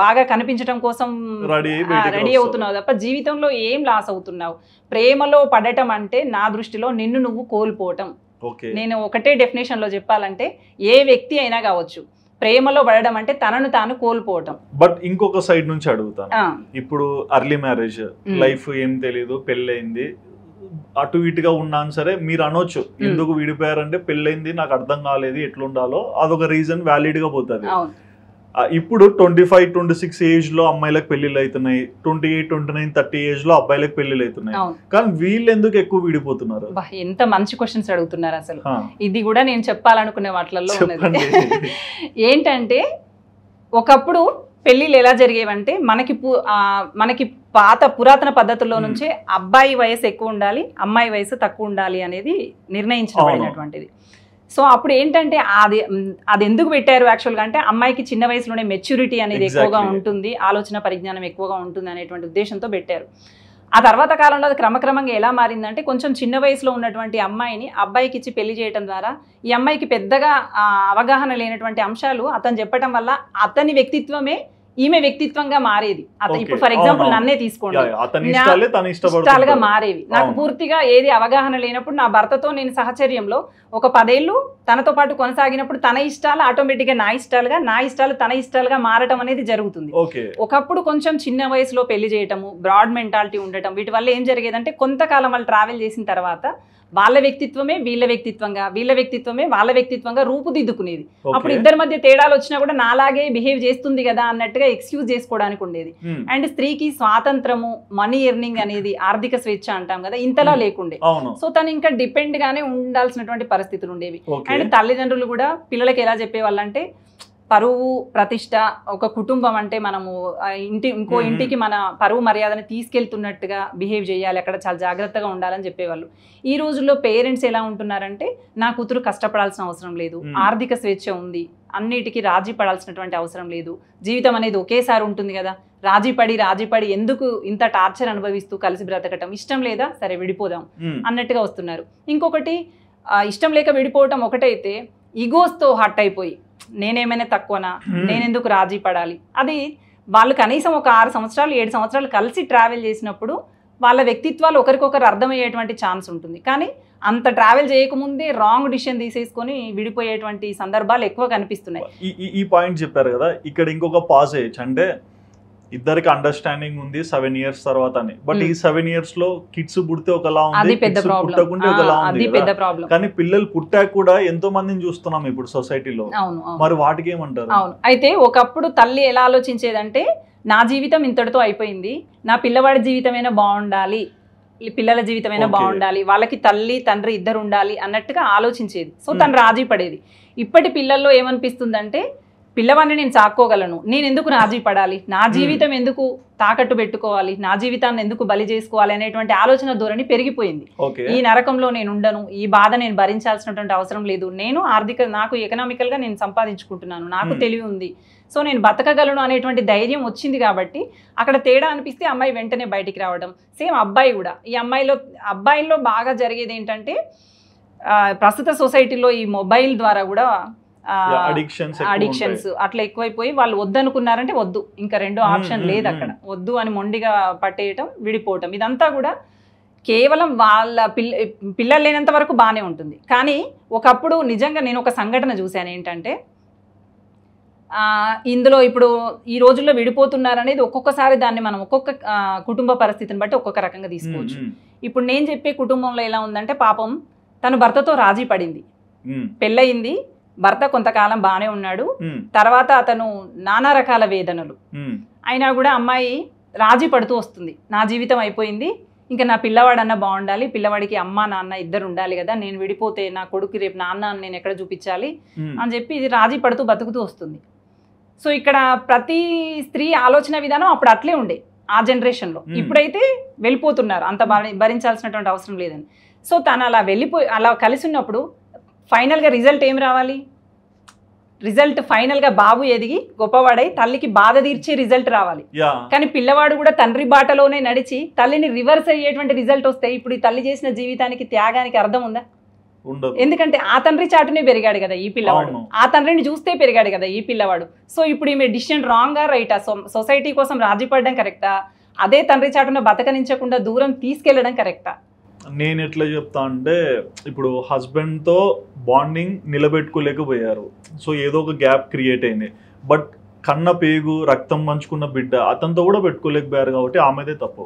బాగా కనిపించడం కోసం రెడీ అవుతున్నావు తప్ప జీవితంలో ఏం లాస్ అవుతున్నావు. ప్రేమలో పడటం అంటే నా దృష్టిలో నిన్ను నువ్వు కోల్పోవటం. నేను ఒకటే డెఫినేషన్ లో చెప్పాలంటే, ఏ వ్యక్తి అయినా కావచ్చు, ప్రేమలో పడడం అంటే తనను తాను కోల్పోవటం. బట్ ఇంకొక సైడ్ నుంచి అడుగుతాను, ఇప్పుడు అర్లీ మ్యారేజ్ లైఫ్ ఏం తెలీదు, పెళ్ళయింది, అటు ఇటుగా ఉన్నాను సరే, మీరు అనొచ్చు ఎందుకు విడిపోయారంటే పెళ్ళైంది నాకు అర్థం కాలేదు ఎట్లుండాలో, అదొక రీజన్ వ్యాలిడ్ గా పోతుంది. ఇప్పుడు 25, 26 ఏజ్ లో అమ్మాయిలకు పెళ్లిళ్ళు అవుతున్నాయి, 28, 29, 30 ఏజ్ లో అబ్బాయిలకు పెళ్లిళ్ళు అవుతున్నాయి. కానీ వీళ్ళు ఎందుకు ఎక్కువ విడిపోతున్నారు? ఎంత మంచి క్వశ్చన్స్ అడుగుతున్నారు. అసలు ఇది కూడా నేను చెప్పాలనుకునే వాటిల్లో ఉన్నది. ఏంటంటే ఒకప్పుడు పెళ్లిళ్ళు ఎలా జరిగేవంటే, మనకి పాత పురాతన పద్ధతుల్లో నుంచే అబ్బాయి వయసు ఎక్కువ ఉండాలి, అమ్మాయి వయసు తక్కువ ఉండాలి అనేది నిర్ణయించబడినటువంటిది. సో అప్పుడు ఏంటంటే అది ఎందుకు పెట్టారు యాక్చువల్గా అంటే, అమ్మాయికి చిన్న వయసులోనే మెచ్యూరిటీ అనేది ఎక్కువగా ఉంటుంది, ఆలోచన పరిజ్ఞానం ఎక్కువగా ఉంటుంది అనేటువంటి ఉద్దేశంతో పెట్టారు. ఆ తర్వాత కాలంలో అది క్రమక్రమంగా ఎలా మారిందంటే, కొంచెం చిన్న వయసులో ఉన్నటువంటి అమ్మాయిని అబ్బాయికి ఇచ్చి పెళ్లి చేయడం ద్వారా ఈ అమ్మాయికి పెద్దగా అవగాహన లేనటువంటి అంశాలు అతను చెప్పడం వల్ల అతని వ్యక్తిత్వమే ఈమె వ్యక్తిత్వంగా మారేది. ఇప్పుడు ఫర్ ఎగ్జాంపుల్ నన్నే తీసుకోండి, ఇష్టాలుగా మారేవి. నాకు పూర్తిగా ఏది అవగాహన లేనప్పుడు నా భర్తతో నేను సహచర్యంలో ఒక 10 ఏళ్ళు తనతో పాటు కొనసాగినప్పుడు తన ఇష్టాలు ఆటోమేటిక్ గా నా ఇష్టాలుగా, నా ఇష్టాలు తన ఇష్టాలుగా మారటం అనేది జరుగుతుంది. ఒకప్పుడు కొంచెం చిన్న వయసులో పెళ్లి చేయటము, బ్రాడ్ మెంటాలిటీ ఉండటం, వీటి వల్ల ఏం జరిగేదంటే కొంతకాలం వాళ్ళు ట్రావెల్ చేసిన తర్వాత వాళ్ళ వ్యక్తిత్వమే వీళ్ళ వ్యక్తిత్వంగా, వీళ్ళ వ్యక్తిత్వమే వాళ్ళ వ్యక్తిత్వంగా రూపుదిద్దుకునేది. అప్పుడు ఇద్దరి మధ్య తేడాలు వచ్చినా కూడా నాలాగే బిహేవ్ చేస్తుంది కదా అన్నట్టుగా ఎక్స్క్యూజ్ చేసుకోవడానికి ఉండేది. అండ్ స్త్రీకి స్వాతంత్రము, మనీ ఎర్నింగ్ అనేది, ఆర్థిక స్వేచ్ఛ అంటాం కదా, ఇంతలా లేకుండే. సో తను ఇంకా డిపెండ్ గానే ఉండాల్సినటువంటి పరిస్థితులు ఉండేవి. అండ్ తల్లిదండ్రులు కూడా పిల్లలకి ఎలా చెప్పేవాళ్ళంటే, పరువు ప్రతిష్ట, ఒక కుటుంబం అంటే మనము ఇంకో ఇంటికి మన పరువు మర్యాదని తీసుకెళ్తున్నట్టుగా బిహేవ్ చేయాలి, అక్కడ చాలా జాగ్రత్తగా ఉండాలని చెప్పేవాళ్ళు. ఈ రోజుల్లో పేరెంట్స్ ఎలా ఉంటున్నారంటే, నా కూతురు కష్టపడాల్సిన అవసరం లేదు, ఆర్థిక స్వేచ్ఛ ఉంది, అన్నిటికీ రాజీ పడాల్సినటువంటి అవసరం లేదు, జీవితం అనేది ఒకేసారి ఉంటుంది కదా, రాజీ పడి ఎందుకు ఇంత టార్చర్ అనుభవిస్తూ కలిసి బ్రతకటం, ఇష్టం లేదా సరే విడిపోదాం అన్నట్టుగా వస్తున్నారు. ఇంకొకటి, ఇష్టం లేక విడిపోవటం ఒకటైతే, ఈగోస్తో హర్ట్ అయిపోయి నేనేమైనా తక్కువనా, నేనెందుకు రాజీ పడాలి, అది వాళ్ళు కనీసం ఒక 6 సంవత్సరాలు 7 సంవత్సరాలు కలిసి ట్రావెల్ చేసినప్పుడు వాళ్ళ వ్యక్తిత్వాలు ఒకరికొకరు అర్థమయ్యేటువంటి ఛాన్స్ ఉంటుంది. కానీ అంత ట్రావెల్ చేయకముందే రాంగ్ డిసిషన్ తీసేసుకొని విడిపోయేటువంటి సందర్భాలు ఎక్కువ కనిపిస్తున్నాయి. ఈ పాయింట్ చెప్పారు కదా, ఇక్కడ ఇంకొక పాజ్ అయ్యచ్చు. అంటే ఇద్దరికి అండర్స్టాండింగ్ ఉంది 7 ఇయర్స్ తర్వాత అని, బట్ ఈ 7 ఇయర్స్ లో కిడ్స్ పుడితే ఒకలా ఉంది, పుట్టకుంటే ఒకలా ఉంది. కానీ పిల్లలు పుట్టాక కూడా ఎంతో మందిని చూస్తున్నాం ఇప్పుడు సొసైటీలో, మరి వాటికి ఏమంటారు? అవును, అయితే ఒకప్పుడు తల్లి ఎలా ఆలోచించేదంటే, నా జీవితం ఇంతటితో అయిపోయింది, నా పిల్లవాడి జీవితమైనా బాగుండాలి, పిల్లల జీవితమైనా బాగుండాలి, వాళ్ళకి తల్లి తండ్రి ఇద్దరు ఉండాలి అన్నట్టుగా ఆలోచించేది. సో తను రాజీ పడేది. ఇప్పటి పిల్లల్లో ఏమనిపిస్తుందంటే, పిల్లవాడిని నేను చాక్కోగలను, నేను ఎందుకు రాజీ పడాలి, నా జీవితం ఎందుకు తాకట్టు పెట్టుకోవాలి, నా జీవితాన్ని ఎందుకు బలి చేసుకోవాలి అనేటువంటి ఆలోచన ధోరణి పెరిగిపోయింది. ఈ నరకంలో నేను ఉండను, ఈ బాధ నేను భరించాల్సినటువంటి అవసరం లేదు, నాకు ఎకనామికల్ గా నేను సంపాదించుకుంటున్నాను, నాకు తెలివి ఉంది, సో నేను బతకగలను అనేటువంటి ధైర్యం వచ్చింది కాబట్టి అక్కడ తేడా అనిపిస్తే అమ్మాయి వెంటనే బయటికి రావడం. సేమ్ అబ్బాయి కూడా, ఈ అబ్బాయిల్లో బాగా జరిగేది ఏంటంటే ప్రస్తుత సొసైటీలో ఈ మొబైల్ ద్వారా కూడా అడిక్షన్స్ అట్లా ఎక్కువైపోయి వాళ్ళు వద్దనుకున్నారంటే వద్దు, ఇంకా రెండో ఆప్షన్ లేదు అక్కడ, వద్దు అని మొండిగా పట్టేయటం, విడిపోవటం. ఇదంతా కూడా కేవలం వాళ్ళ పిల్లలు లేనంత వరకు బాగానే ఉంటుంది. కానీ ఒకప్పుడు నిజంగా నేను ఒక సంఘటన చూశాను. ఏంటంటే ఇందులో ఇప్పుడు ఈ రోజుల్లో విడిపోతున్నారనేది ఒక్కొక్కసారి దాన్ని మనం ఒక్కొక్క కుటుంబ పరిస్థితిని బట్టి ఒక్కొక్క రకంగా తీసుకోవచ్చు. ఇప్పుడు నేను చెప్పే కుటుంబంలో ఎలా ఉందంటే పాపం తను భర్తతో రాజీ పడింది, పెళ్ళయింది, భర్త కొంతకాలం బాగానే ఉన్నాడు, తర్వాత అతను నానా రకాల వేదనలు అయినా కూడా అమ్మాయి రాజీ పడుతూ వస్తుంది. నా జీవితం అయిపోయింది, ఇంకా నా పిల్లవాడన్నా బాగుండాలి, పిల్లవాడికి అమ్మ నాన్న ఇద్దరు ఉండాలి కదా, నేను విడిపోతే నా కొడుకు రేపు నాన్న నేను ఎక్కడ చూపించాలి అని చెప్పి ఇది రాజీ పడుతూ బతుకుతూ వస్తుంది. సో ఇక్కడ ప్రతి స్త్రీ ఆలోచన విధానం అప్పుడు అట్లే ఉండే ఆ జనరేషన్లో. ఇప్పుడైతే వెళ్ళిపోతున్నారు, అంత భరించాల్సినటువంటి అవసరం లేదని. సో తను అలా అలా కలిసి ఉన్నప్పుడు ఫైనల్గా రిజల్ట్ ఏం రావాలి? రిజల్ట్ ఫైనల్గా బాబు ఎదిగి గొప్పవాడై తల్లికి బాధ తీర్చే రిజల్ట్ రావాలి. కానీ పిల్లవాడు కూడా తండ్రి బాటలోనే నడిచి తల్లిని రివర్స్ అయ్యేటువంటి రిజల్ట్ వస్తే ఇప్పుడు ఈ తల్లి చేసిన జీవితానికి త్యాగానికి అర్థం ఉందా? ఎందుకంటే ఆ తండ్రి చాటునే పెరిగాడు కదా ఈ పిల్లవాడు, ఆ తండ్రిని చూస్తే పెరిగాడు కదా ఈ పిల్లవాడు. సో ఇప్పుడు ఈమె డిసిషన్ రాంగా రైటా? సొసైటీ కోసం రాజీ పడడం కరెక్టా? అదే తండ్రి చాటున బతకనించకుండా దూరం తీసుకెళ్లడం కరెక్టా? నేను ఎట్లా చెప్తా అంటే ఇప్పుడు హస్బెండ్తో బాండింగ్ నిలబెట్టుకోలేకపోయారు, సో ఏదో ఒక గ్యాప్ క్రియేట్ అయింది. బట్ కన్న పేగు రక్తం పంచుకున్న బిడ్డ అతనితో కూడా పెట్టుకోలేకపోయారు కాబట్టి ఆమెదే తప్పు.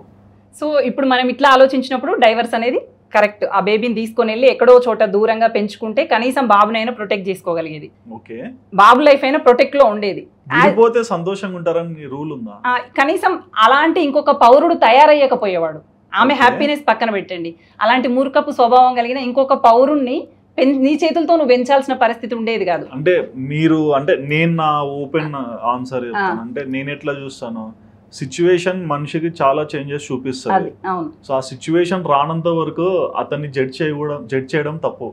సో ఇప్పుడు మనం ఇట్లా ఆలోచించినప్పుడు డైవర్స్ అనేది కరెక్ట్. ఆ బేబీని తీసుకొని వెళ్ళి ఎక్కడో చోట దూరంగా పెంచుకుంటే కనీసం బాబునైనా ప్రొటెక్ట్ చేసుకోగలిగేది, బాబు లైఫ్ అయినా ప్రొటెక్ట్ లో ఉండేది. సంతోషంగా ఉంటారని రూల్ ఉందా? కనీసం అలాంటి ఇంకొక పౌరుడు తయారయ్యకపోయేవాడు. ఆమె హ్యాపీనెస్ పక్కన పెట్టండి, అలాంటి మూర్ఖపు స్వభావం కలిగిన ఇంకొక పౌరుణ్ణి నీ చేతులతో నువ్వు పెంచాల్సిన పరిస్థితి ఉండేది కాదు. అంటే మీరు అంటే నేను నా ఓపెన్ ఆన్సర్ చెప్తాను. అంటే నేను ఎట్లా చూస్తాను, సిచ్యువేషన్ మనిషికి చాలా చేంజెస్ చూపిస్తుంది. సో ఆ సిచ్యువేషన్ రానంత వరకు అతన్ని జడ్జ్ చేయడం తప్పు.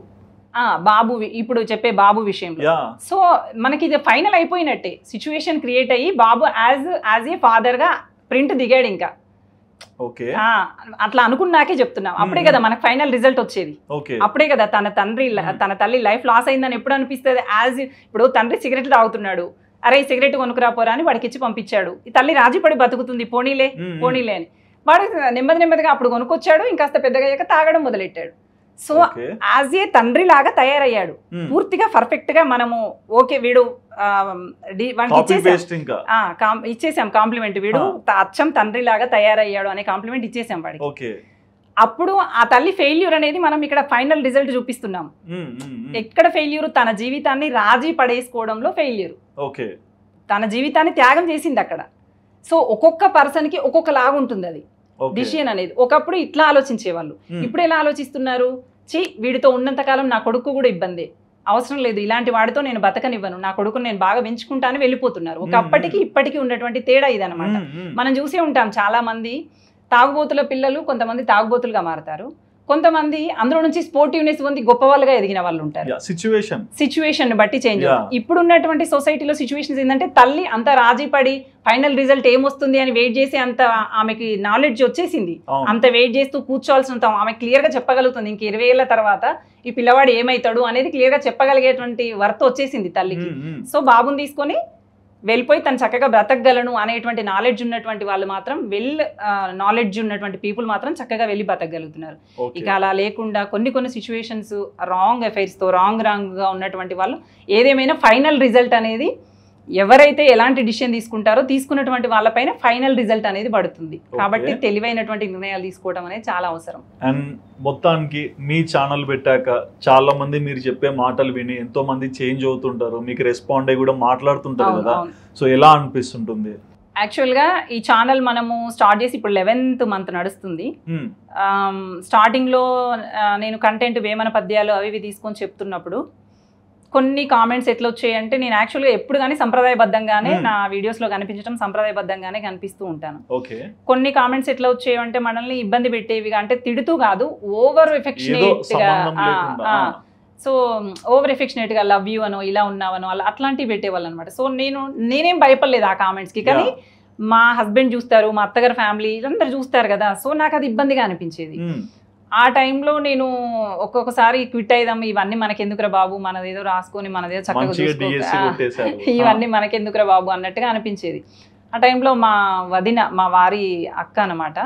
బాబు ఇప్పుడు చెప్పే బాబు విషయంలో సో మనకి ఇది ఫైనల్ అయిపోయినట్టే. సిచ్యువేషన్ క్రియేట్ అయ్యి బాబు యాజ్ ఏ ఫాదర్ గా ప్రింట్ దిగాడు. ఇంకా అట్లా అనుకున్నాకే చెప్తున్నాం. అప్పుడే కదా మనకు ఫైనల్ రిజల్ట్ వచ్చేది. అప్పుడే కదా తన తల్లి లైఫ్ లాస్ అయిందని ఎప్పుడు అనిపిస్తుంది? ఇప్పుడు తండ్రి సిగరెట్లు తాగుతున్నాడు, అరే సిగరెట్ కొనుక్కురాపోరా అని వాడికి ఇచ్చి పంపించాడు. ఈ తల్లి రాజీపడి బతుకుతుంది, పోనీలే అని వాడు నెమ్మదిగా అప్పుడు కొనుక్కొచ్చాడు, ఇంకాస్త పెద్దగా అయ్యాక తాగడం మొదలెట్టాడు. సో యాజ్ ఏ తండ్రి లాగా తయారయ్యాడు, పూర్తిగా పర్ఫెక్ట్ గా. మనము ఓకే వీడు ఇచ్చేసాం కాంప్లిమెంట్, వీడు అచ్చం తండ్రి లాగా తయారయ్యాడు అనే కాంప్లిమెంట్ ఇచ్చేసాం వాడికి. అప్పుడు ఆ తల్లి ఫెయిల్యూర్ అనేది మనం ఇక్కడ ఫైనల్ రిజల్ట్ చూపిస్తున్నాం. ఎక్కడ ఫెయిల్యూర్? తన జీవితాన్ని రాజీ పడేసుకోవడంలో ఫెయిల్యూర్. తన జీవితాన్ని త్యాగం చేసింది అక్కడ. సో ఒక్కొక్క పర్సన్ కి ఒక్కొక్క లాగా ఉంటుంది అది డిసిషన్ అనేది. ఒకప్పుడు ఇట్లా ఆలోచించేవాళ్ళు, ఇప్పుడు ఎలా ఆలోచిస్తున్నారు? వీడితో ఉన్నంతకాలం నా కొడుకు కూడా ఇబ్బంది, అవసరం లేదు, ఇలాంటి వాడితో నేను బతకనివ్వను, నా కొడుకుని నేను బాగా పెంచుకుంటాను వెళ్ళిపోతున్నారు. ఒకప్పటికి ఇప్పటికీ ఉన్నటువంటి తేడా ఇదనమాట. మనం చూసే ఉంటాం చాలా మంది తాగుబోతుల పిల్లలు కొంతమంది తాగుబోతులుగా మారతారు, కొంతమంది అందులో నుంచి స్పోర్టివ్నెస్ పొంది గొప్ప వాళ్ళుగా ఎదిగిన వాళ్ళు ఉంటారు. సిచ్యువేషన్ బట్టి చేంజ్ అవుతుంది. ఇప్పుడు ఉన్నటువంటి సొసైటీలో సిచ్యువేషన్స్ ఏంటంటే తల్లి అంత రాజీ పడి ఫైనల్ రిజల్ట్ ఏమొస్తుంది అని వెయిట్ చేసి అంత ఆమెకి నాలెడ్జ్ వచ్చేసింది. అంత వెయిట్ చేస్తూ కూర్చోవాల్సిన ఆమె క్లియర్ గా చెప్పగలుగుతుంది ఇంక 20 ఏళ్ల తర్వాత ఈ పిల్లవాడు ఏమవుతాడు అనేది క్లియర్ గా చెప్పగలిగేటువంటి వర్త్ వచ్చేసింది తల్లికి. సో బాబుని తీసుకొని వెళ్ళిపోయి తను చక్కగా బ్రతకగలను అనేటువంటి నాలెడ్జ్ ఉన్నటువంటి వాళ్ళు మాత్రం నాలెడ్జ్ ఉన్నటువంటి పీపుల్ మాత్రం చక్కగా వెళ్ళి బ్రతకగలుగుతున్నారు. ఇక అలా లేకుండా కొన్ని సిచ్యువేషన్స్ రాంగ్ అఫైర్స్తో రాంగ్గా ఉన్నటువంటి వాళ్ళు ఏదేమైనా ఫైనల్ రిజల్ట్ అనేది ఎవరైతే ఎలాంటి డిసిషన్ తీసుకుంటారో తీసుకున్నటువంటి వాళ్ళపైన ఫైనల్ రిజల్ట్ అనేది పడుతుంది. కాబట్టి తెలివైనటువంటి నిర్ణయాలు తీసుకోవడం అనేది చాలా అవసరం. అండ్ మొత్తానికి మీ ఛానల్ పెట్టాక చాలా మంది మీరు చెప్పే మాటలు విని ఎంతో మంది చేంజ్ అవుతుంటారు, మీకు రెస్పాండ్ అయ్యి కూడా మాట్లాడుతుంటారు కదా, సో ఎలా అనిపిస్తుంటుంది? యాక్చువల్గా ఈ ఛానల్ మనము స్టార్ట్ చేసి ఇప్పుడు 11th మంత్ నడుస్తుంది. స్టార్టింగ్లో నేను కంటెంట్ వేమన పద్యాలు అవి తీసుకొని చెప్తున్నప్పుడు కొన్ని కామెంట్స్ ఎట్లా వచ్చాయంటే, నేను యాక్చువల్గా ఎప్పుడు కానీ సంప్రదాయబద్ధంగానే నా వీడియోస్లో కనిపించడం సంప్రదాయబద్ధంగానే కనిపిస్తూ ఉంటాను. కొన్ని కామెంట్స్ ఎట్లా వచ్చాయంటే మనల్ని ఇబ్బంది పెట్టేవిగా, అంటే తిడుతూ కాదు, ఓవర్ ఎఫెక్షనేట్ గా సో ఓవర్ ఎఫెక్షనేట్గా లవ్ యూ అనో ఇలా ఉన్నావనో అలా అట్లాంటివి పెట్టేవాళ్ళు అనమాట. సో నేనేం భయపడలేదు ఆ కామెంట్స్కి. కానీ మా హస్బెండ్ చూస్తారు, మా అత్తగారు ఫ్యామిలీ అందరు చూస్తారు కదా, సో నాకు అది ఇబ్బందిగా అనిపించేది. ఆ టైంలో నేను ఒక్కొక్కసారి క్విట్ అయిదాం, ఇవన్నీ మనకెందుకురా బాబు, మనదేదో రాసుకొని మనదేదో చక్కగా చూసుకో, ఇవన్నీ మనకెందుకురా బాబు అన్నట్టుగా అనిపించేది. ఆ టైంలో మా వదిన, మా వారి అక్క అనమాట,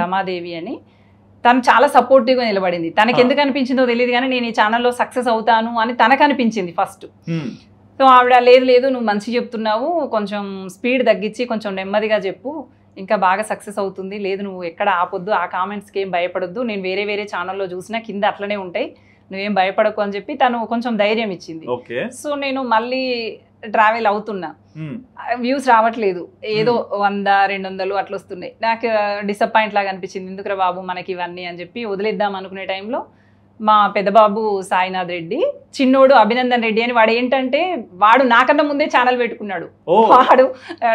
రమాదేవి అని, తను చాలా సపోర్టివ్గా నిలబడింది. తనకి ఎందుకు అనిపించిందో తెలియదు కానీ నేను ఈ ఛానల్లో సక్సెస్ అవుతాను అని తనకు అనిపించింది ఫస్ట్. సో ఆవిడ లేదు నువ్వు మంచి చెప్తున్నావు, కొంచెం స్పీడ్ తగ్గించి కొంచెం నెమ్మదిగా చెప్పు, ఇంకా బాగా సక్సెస్ అవుతుంది, లేదు నువ్వు ఎక్కడ ఆపొద్దు, ఆ కామెంట్స్కి ఏం భయపడొద్దు, నేను వేరే ఛానల్లో చూసినా కింద అట్లనే ఉంటాయి, నువ్వేం భయపడకు అని చెప్పి తను కొంచెం ధైర్యం ఇచ్చింది. సో నేను మళ్ళీ ట్రావెల్ అవుతున్నా, వ్యూస్ రావట్లేదు, ఏదో 100-200 అట్లా వస్తున్నాయి. నాకు డిసప్పాయింట్ లాగా అనిపించింది, ఎందుకురా బాబు మనకి ఇవన్నీ అని చెప్పి వదిలేద్దాం అనుకునే టైంలో మా పెద్దబాబు సాయినాథ్ రెడ్డి, చిన్నోడు అభినందన్ రెడ్డి అని, వాడు ఏంటంటే వాడు నాకన్నా ముందే ఛానల్ పెట్టుకున్నాడు. వాడు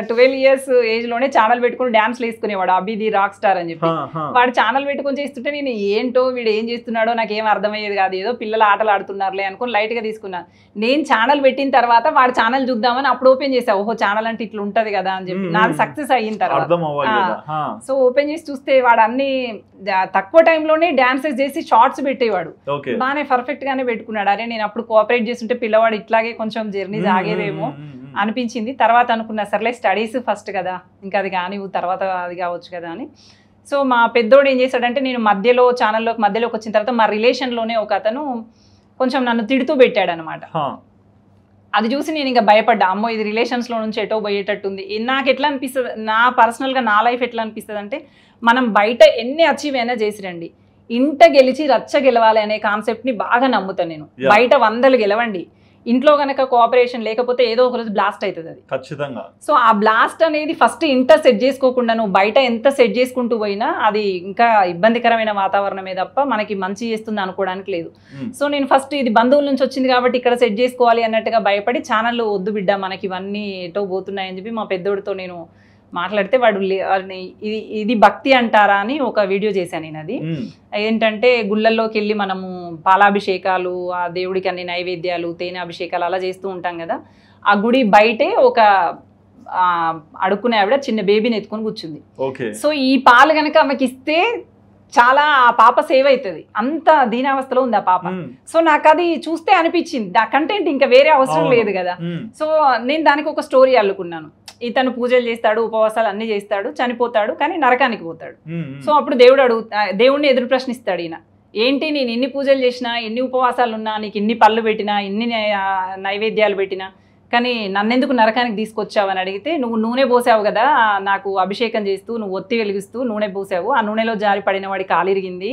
12 years ఏజ్ లోనే ఛానల్ పెట్టుకుని డాన్స్లు వేసుకునేవాడు, అభిది రాక్ స్టార్ అని చెప్పి. వాడు ఛానల్ పెట్టుకొని చేస్తుంటే నేను ఏంటో వీడు ఏం చేస్తున్నాడో నాకేం అర్థమయ్యేది కాదు, ఏదో పిల్లలు ఆటలు ఆడుతున్నారులే అనుకుని లైట్ గా తీసుకున్నాను. నేను ఛానల్ పెట్టిన తర్వాత వాడు ఛానల్ చూద్దామని అప్పుడు ఓపెన్ చేసా, ఓహో ఛానల్ అంటే ఇట్లా ఉంటది కదా అని చెప్పి. నాది సక్సెస్ అయిన తర్వాత సో ఓపెన్ చేసి చూస్తే వాడు అన్ని తక్కువ టైంలోనే డాన్సెస్ చేసి షార్ట్స్ పెట్టేవాడు, బాగానే పర్ఫెక్ట్ గానే పెట్టుకున్నాడు. అరే నేను అప్పుడు కోఆపరేట్ చేస్తుంటే పిల్లవాడు ఇట్లాగే కొంచెం జర్నీ సాగేదేమో అనిపించింది. తర్వాత అనుకున్నా సర్లే స్టడీస్ ఫస్ట్ కదా, ఇంకా అది కానీ తర్వాత అది కావచ్చు కదా అని. సో మా పెద్దోడు ఏం చేశాడంటే, నేను మధ్యలోకి వచ్చిన తర్వాత మా రిలేషన్లోనే ఒక అతను కొంచెం నన్ను తిడుతూ పెట్టాడు అనమాట. అది చూసి నేను ఇంకా భయపడ్డా, అమ్మో ఇది రిలేషన్స్లో నుంచి ఎటో పోయేటట్టుంది. నాకు ఎట్లా అనిపిస్తుంది, నా పర్సనల్గా నా లైఫ్ ఎట్లా అనిపిస్తుంది అంటే, మనం బయట ఎన్ని అచీవ్ అయినా చేసిరండి, ఇంట గెలిచి రచ్చ గెలవాలి అనే కాన్సెప్ట్ని బాగా నమ్ముతాను నేను. బయట 100 గెలవండి, ఇంట్లో కనుక కోఆపరేషన్ లేకపోతే ఏదో ఒక రోజు బ్లాస్ట్ అవుతుంది అది ఖచ్చితంగా. సో ఆ బ్లాస్ట్ అనేది ఫస్ట్ ఇంట సెట్ చేసుకోకుండా నువ్వు బయట ఎంత సెట్ చేసుకుంటూ పోయినా అది ఇంకా ఇబ్బందికరమైన వాతావరణమే తప్ప మనకి మంచి చేస్తుంది అనుకోవడానికి లేదు. సో నేను ఫస్ట్ ఇది బంధువుల నుంచి వచ్చింది కాబట్టి ఇక్కడ సెట్ చేసుకోవాలి అన్నట్టుగా భయపడి ఛానల్లో వద్దు బిడ్డ మనకి ఇవన్నీ ఎటో పోతున్నాయని చెప్పి మా పెద్దోడితో నేను మాట్లాడితే వాడు ఇది భక్తి అంటారా అని ఒక వీడియో చేశాను నేను. అది ఏంటంటే గుళ్ళల్లోకి వెళ్ళి మనము పాలాభిషేకాలు, ఆ దేవుడికి అన్ని నైవేద్యాలు, తేనె అభిషేకాలు అలా చేస్తూ ఉంటాం కదా, ఆ గుడి బయటే ఒక అడుక్కునే ఆవిడ చిన్న బేబీని ఎత్తుకొని కూర్చుంది. సో ఈ పాలు కనుక ఆమెకి ఇస్తే చాలా ఆ పాప సేవ్ అవుతుంది, అంత దీనావస్థలో ఉంది ఆ పాప. సో నాకు అది చూస్తే అనిపించింది ఆ కంటెంట్ ఇంకా వేరే అవసరం లేదు కదా. సో నేను దానికి ఒక స్టోరీ అల్లుకున్నాను, ఇతను పూజలు చేస్తాడు, ఉపవాసాలు అన్ని చేస్తాడు, చనిపోతాడు, కానీ నరకానికి పోతాడు. సో అప్పుడు దేవుడిని ఎదురు ప్రశ్నిస్తాడు ఈయన, ఏంటి నేను ఎన్ని పూజలు చేసినా, ఎన్ని ఉపవాసాలు ఉన్నా, నీకు ఇన్ని పళ్ళు పెట్టినా, ఇన్ని నైవేద్యాలు పెట్టినా, కానీ నన్నెందుకు నరకానికి తీసుకొచ్చావని అడిగితే, నువ్వు నూనె పోసావు కదా నాకు అభిషేకం చేస్తూ, నువ్వు ఒత్తి వెలిగిస్తూ నూనె పోసావు, ఆ నూనెలో జారి పడిన వాడి కాలిరిగింది,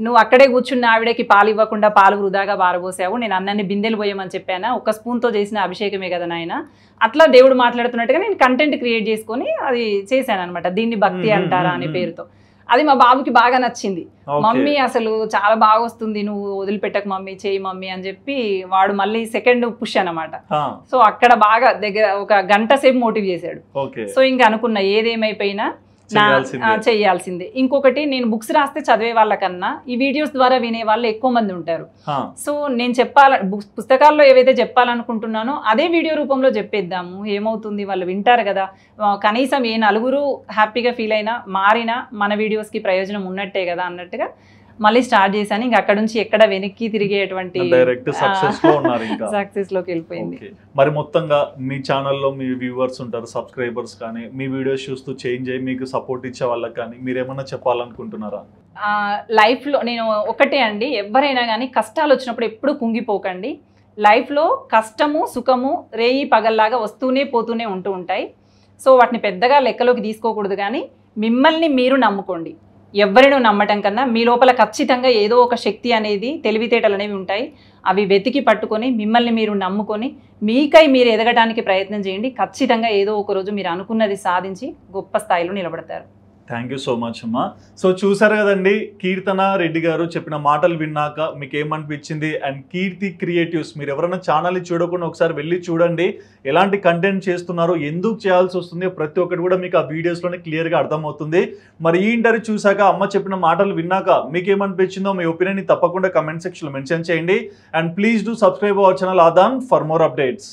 నువ్వు అక్కడే కూర్చున్న ఆవిడకి పాలు ఇవ్వకుండా పాలు వృధాగా బారబోసావు, నేను అన్నాన్ని బిందెలు పోయమని చెప్పానా, ఒక్క స్పూన్తో చేసిన అభిషేకమే కదా నాయన. అట్లా దేవుడు మాట్లాడుతున్నట్టుగా నేను కంటెంట్ క్రియేట్ చేసుకొని అది చేశాను అనమాట, దీన్ని భక్తి అంటారా అనే పేరుతో. అది మా బాబుకి బాగా నచ్చింది, మమ్మీ అసలు చాలా బాగా వస్తుంది, నువ్వు వదిలిపెట్టకు మమ్మీ, చేయి మమ్మీ అని చెప్పి వాడు మళ్ళీ సెకండ్ పుష్ అనమాట. సో అక్కడ బాగా దగ్గర ఒక గంట సేపు మోటివ్ చేశాడు. సో ఇంకా అనుకున్నా ఏదేమైపోయినా చేయాల్సిందే. ఇంకొకటి, నేను బుక్స్ రాస్తే చదివే వాళ్ళకన్నా ఈ వీడియోస్ ద్వారా వినే వాళ్ళు ఎక్కువ మంది ఉంటారు. సో నేను పుస్తకాల్లో ఏవైతే చెప్పాలనుకుంటున్నానో అదే వీడియో రూపంలో చెప్పేద్దాము, ఏమవుతుంది వాళ్ళు వింటారు కదా, కనీసం ఏ నలుగురు హ్యాపీగా ఫీల్ అయినా మారినా మన వీడియోస్కి ప్రయోజనం ఉన్నట్టే కదా అన్నట్టుగా మళ్ళీ స్టార్ట్ చేశాను. ఇంకా అక్కడ నుంచి ఎక్కడ వెనక్కి తిరిగేటువంటి సక్సెస్ లోకి వెళ్ళిపోయింది. మరి మొత్తంగా మీ ఛానల్లో మీ వ్యూవర్స్ ఉంటారు, సబ్స్క్రైబర్స్ కానీ మీ వీడియోస్ చూస్తూ చేంజ్ అయ్యి మీకు సపోర్ట్ ఇచ్చే వాళ్ళకి కానీ మీరు ఏమన్నా చెప్పాలనుకుంటున్నారా? లైఫ్లో నేను ఒకటే అండి, ఎవరైనా కానీ కష్టాలు వచ్చినప్పుడు ఎప్పుడు కుంగిపోకండి. లైఫ్లో కష్టము సుఖము రేయి పగల్లాగా వస్తూనే పోతూనే ఉంటూ ఉంటాయి. సో వాటిని పెద్దగా లెక్కలోకి తీసుకోకూడదు, కానీ మిమ్మల్ని మీరు నమ్ముకోండి. ఎవరినూ నమ్మటం కన్నా మీ లోపల ఖచ్చితంగా ఏదో ఒక శక్తి అనేది, తెలివితేటలు అనేవి ఉంటాయి, అవి వెతికి పట్టుకొని మిమ్మల్ని మీరు నమ్ముకొని మీకై మీరు ఎదగడానికి ప్రయత్నం చేయండి. ఖచ్చితంగా ఏదో ఒక రోజు మీరు అనుకున్నది సాధించి గొప్ప స్థాయిలో నిలబడతారు. థ్యాంక్ యూ సో మచ్ అమ్మా. సో చూసారు కదండి, కీర్తన రెడ్డి గారు చెప్పిన మాటలు విన్నాక మీకు ఏమనిపించింది? అండ్ కీర్తి క్రియేటివ్స్ మీరు ఎవరైనా ఛానల్ చూడకుండా ఒకసారి వెళ్ళి చూడండి, ఎలాంటి కంటెంట్ చేస్తున్నారు, ఎందుకు చేయాల్సి వస్తుంది, ప్రతి ఒక్కటి కూడా మీకు ఆ వీడియోస్లోనే క్లియర్గా అర్థమవుతుంది. మరి ఈ ఇంటర్వ్యూ చూసాక, అమ్మ చెప్పిన మాటలు విన్నాక మీకు ఏమనిపించిందో మీ ఒపీనియన్ తప్పకుండా కమెంట్ సెక్షన్లో మెన్షన్ చేయండి. And please do subscribe our channel Aadhan for more updates.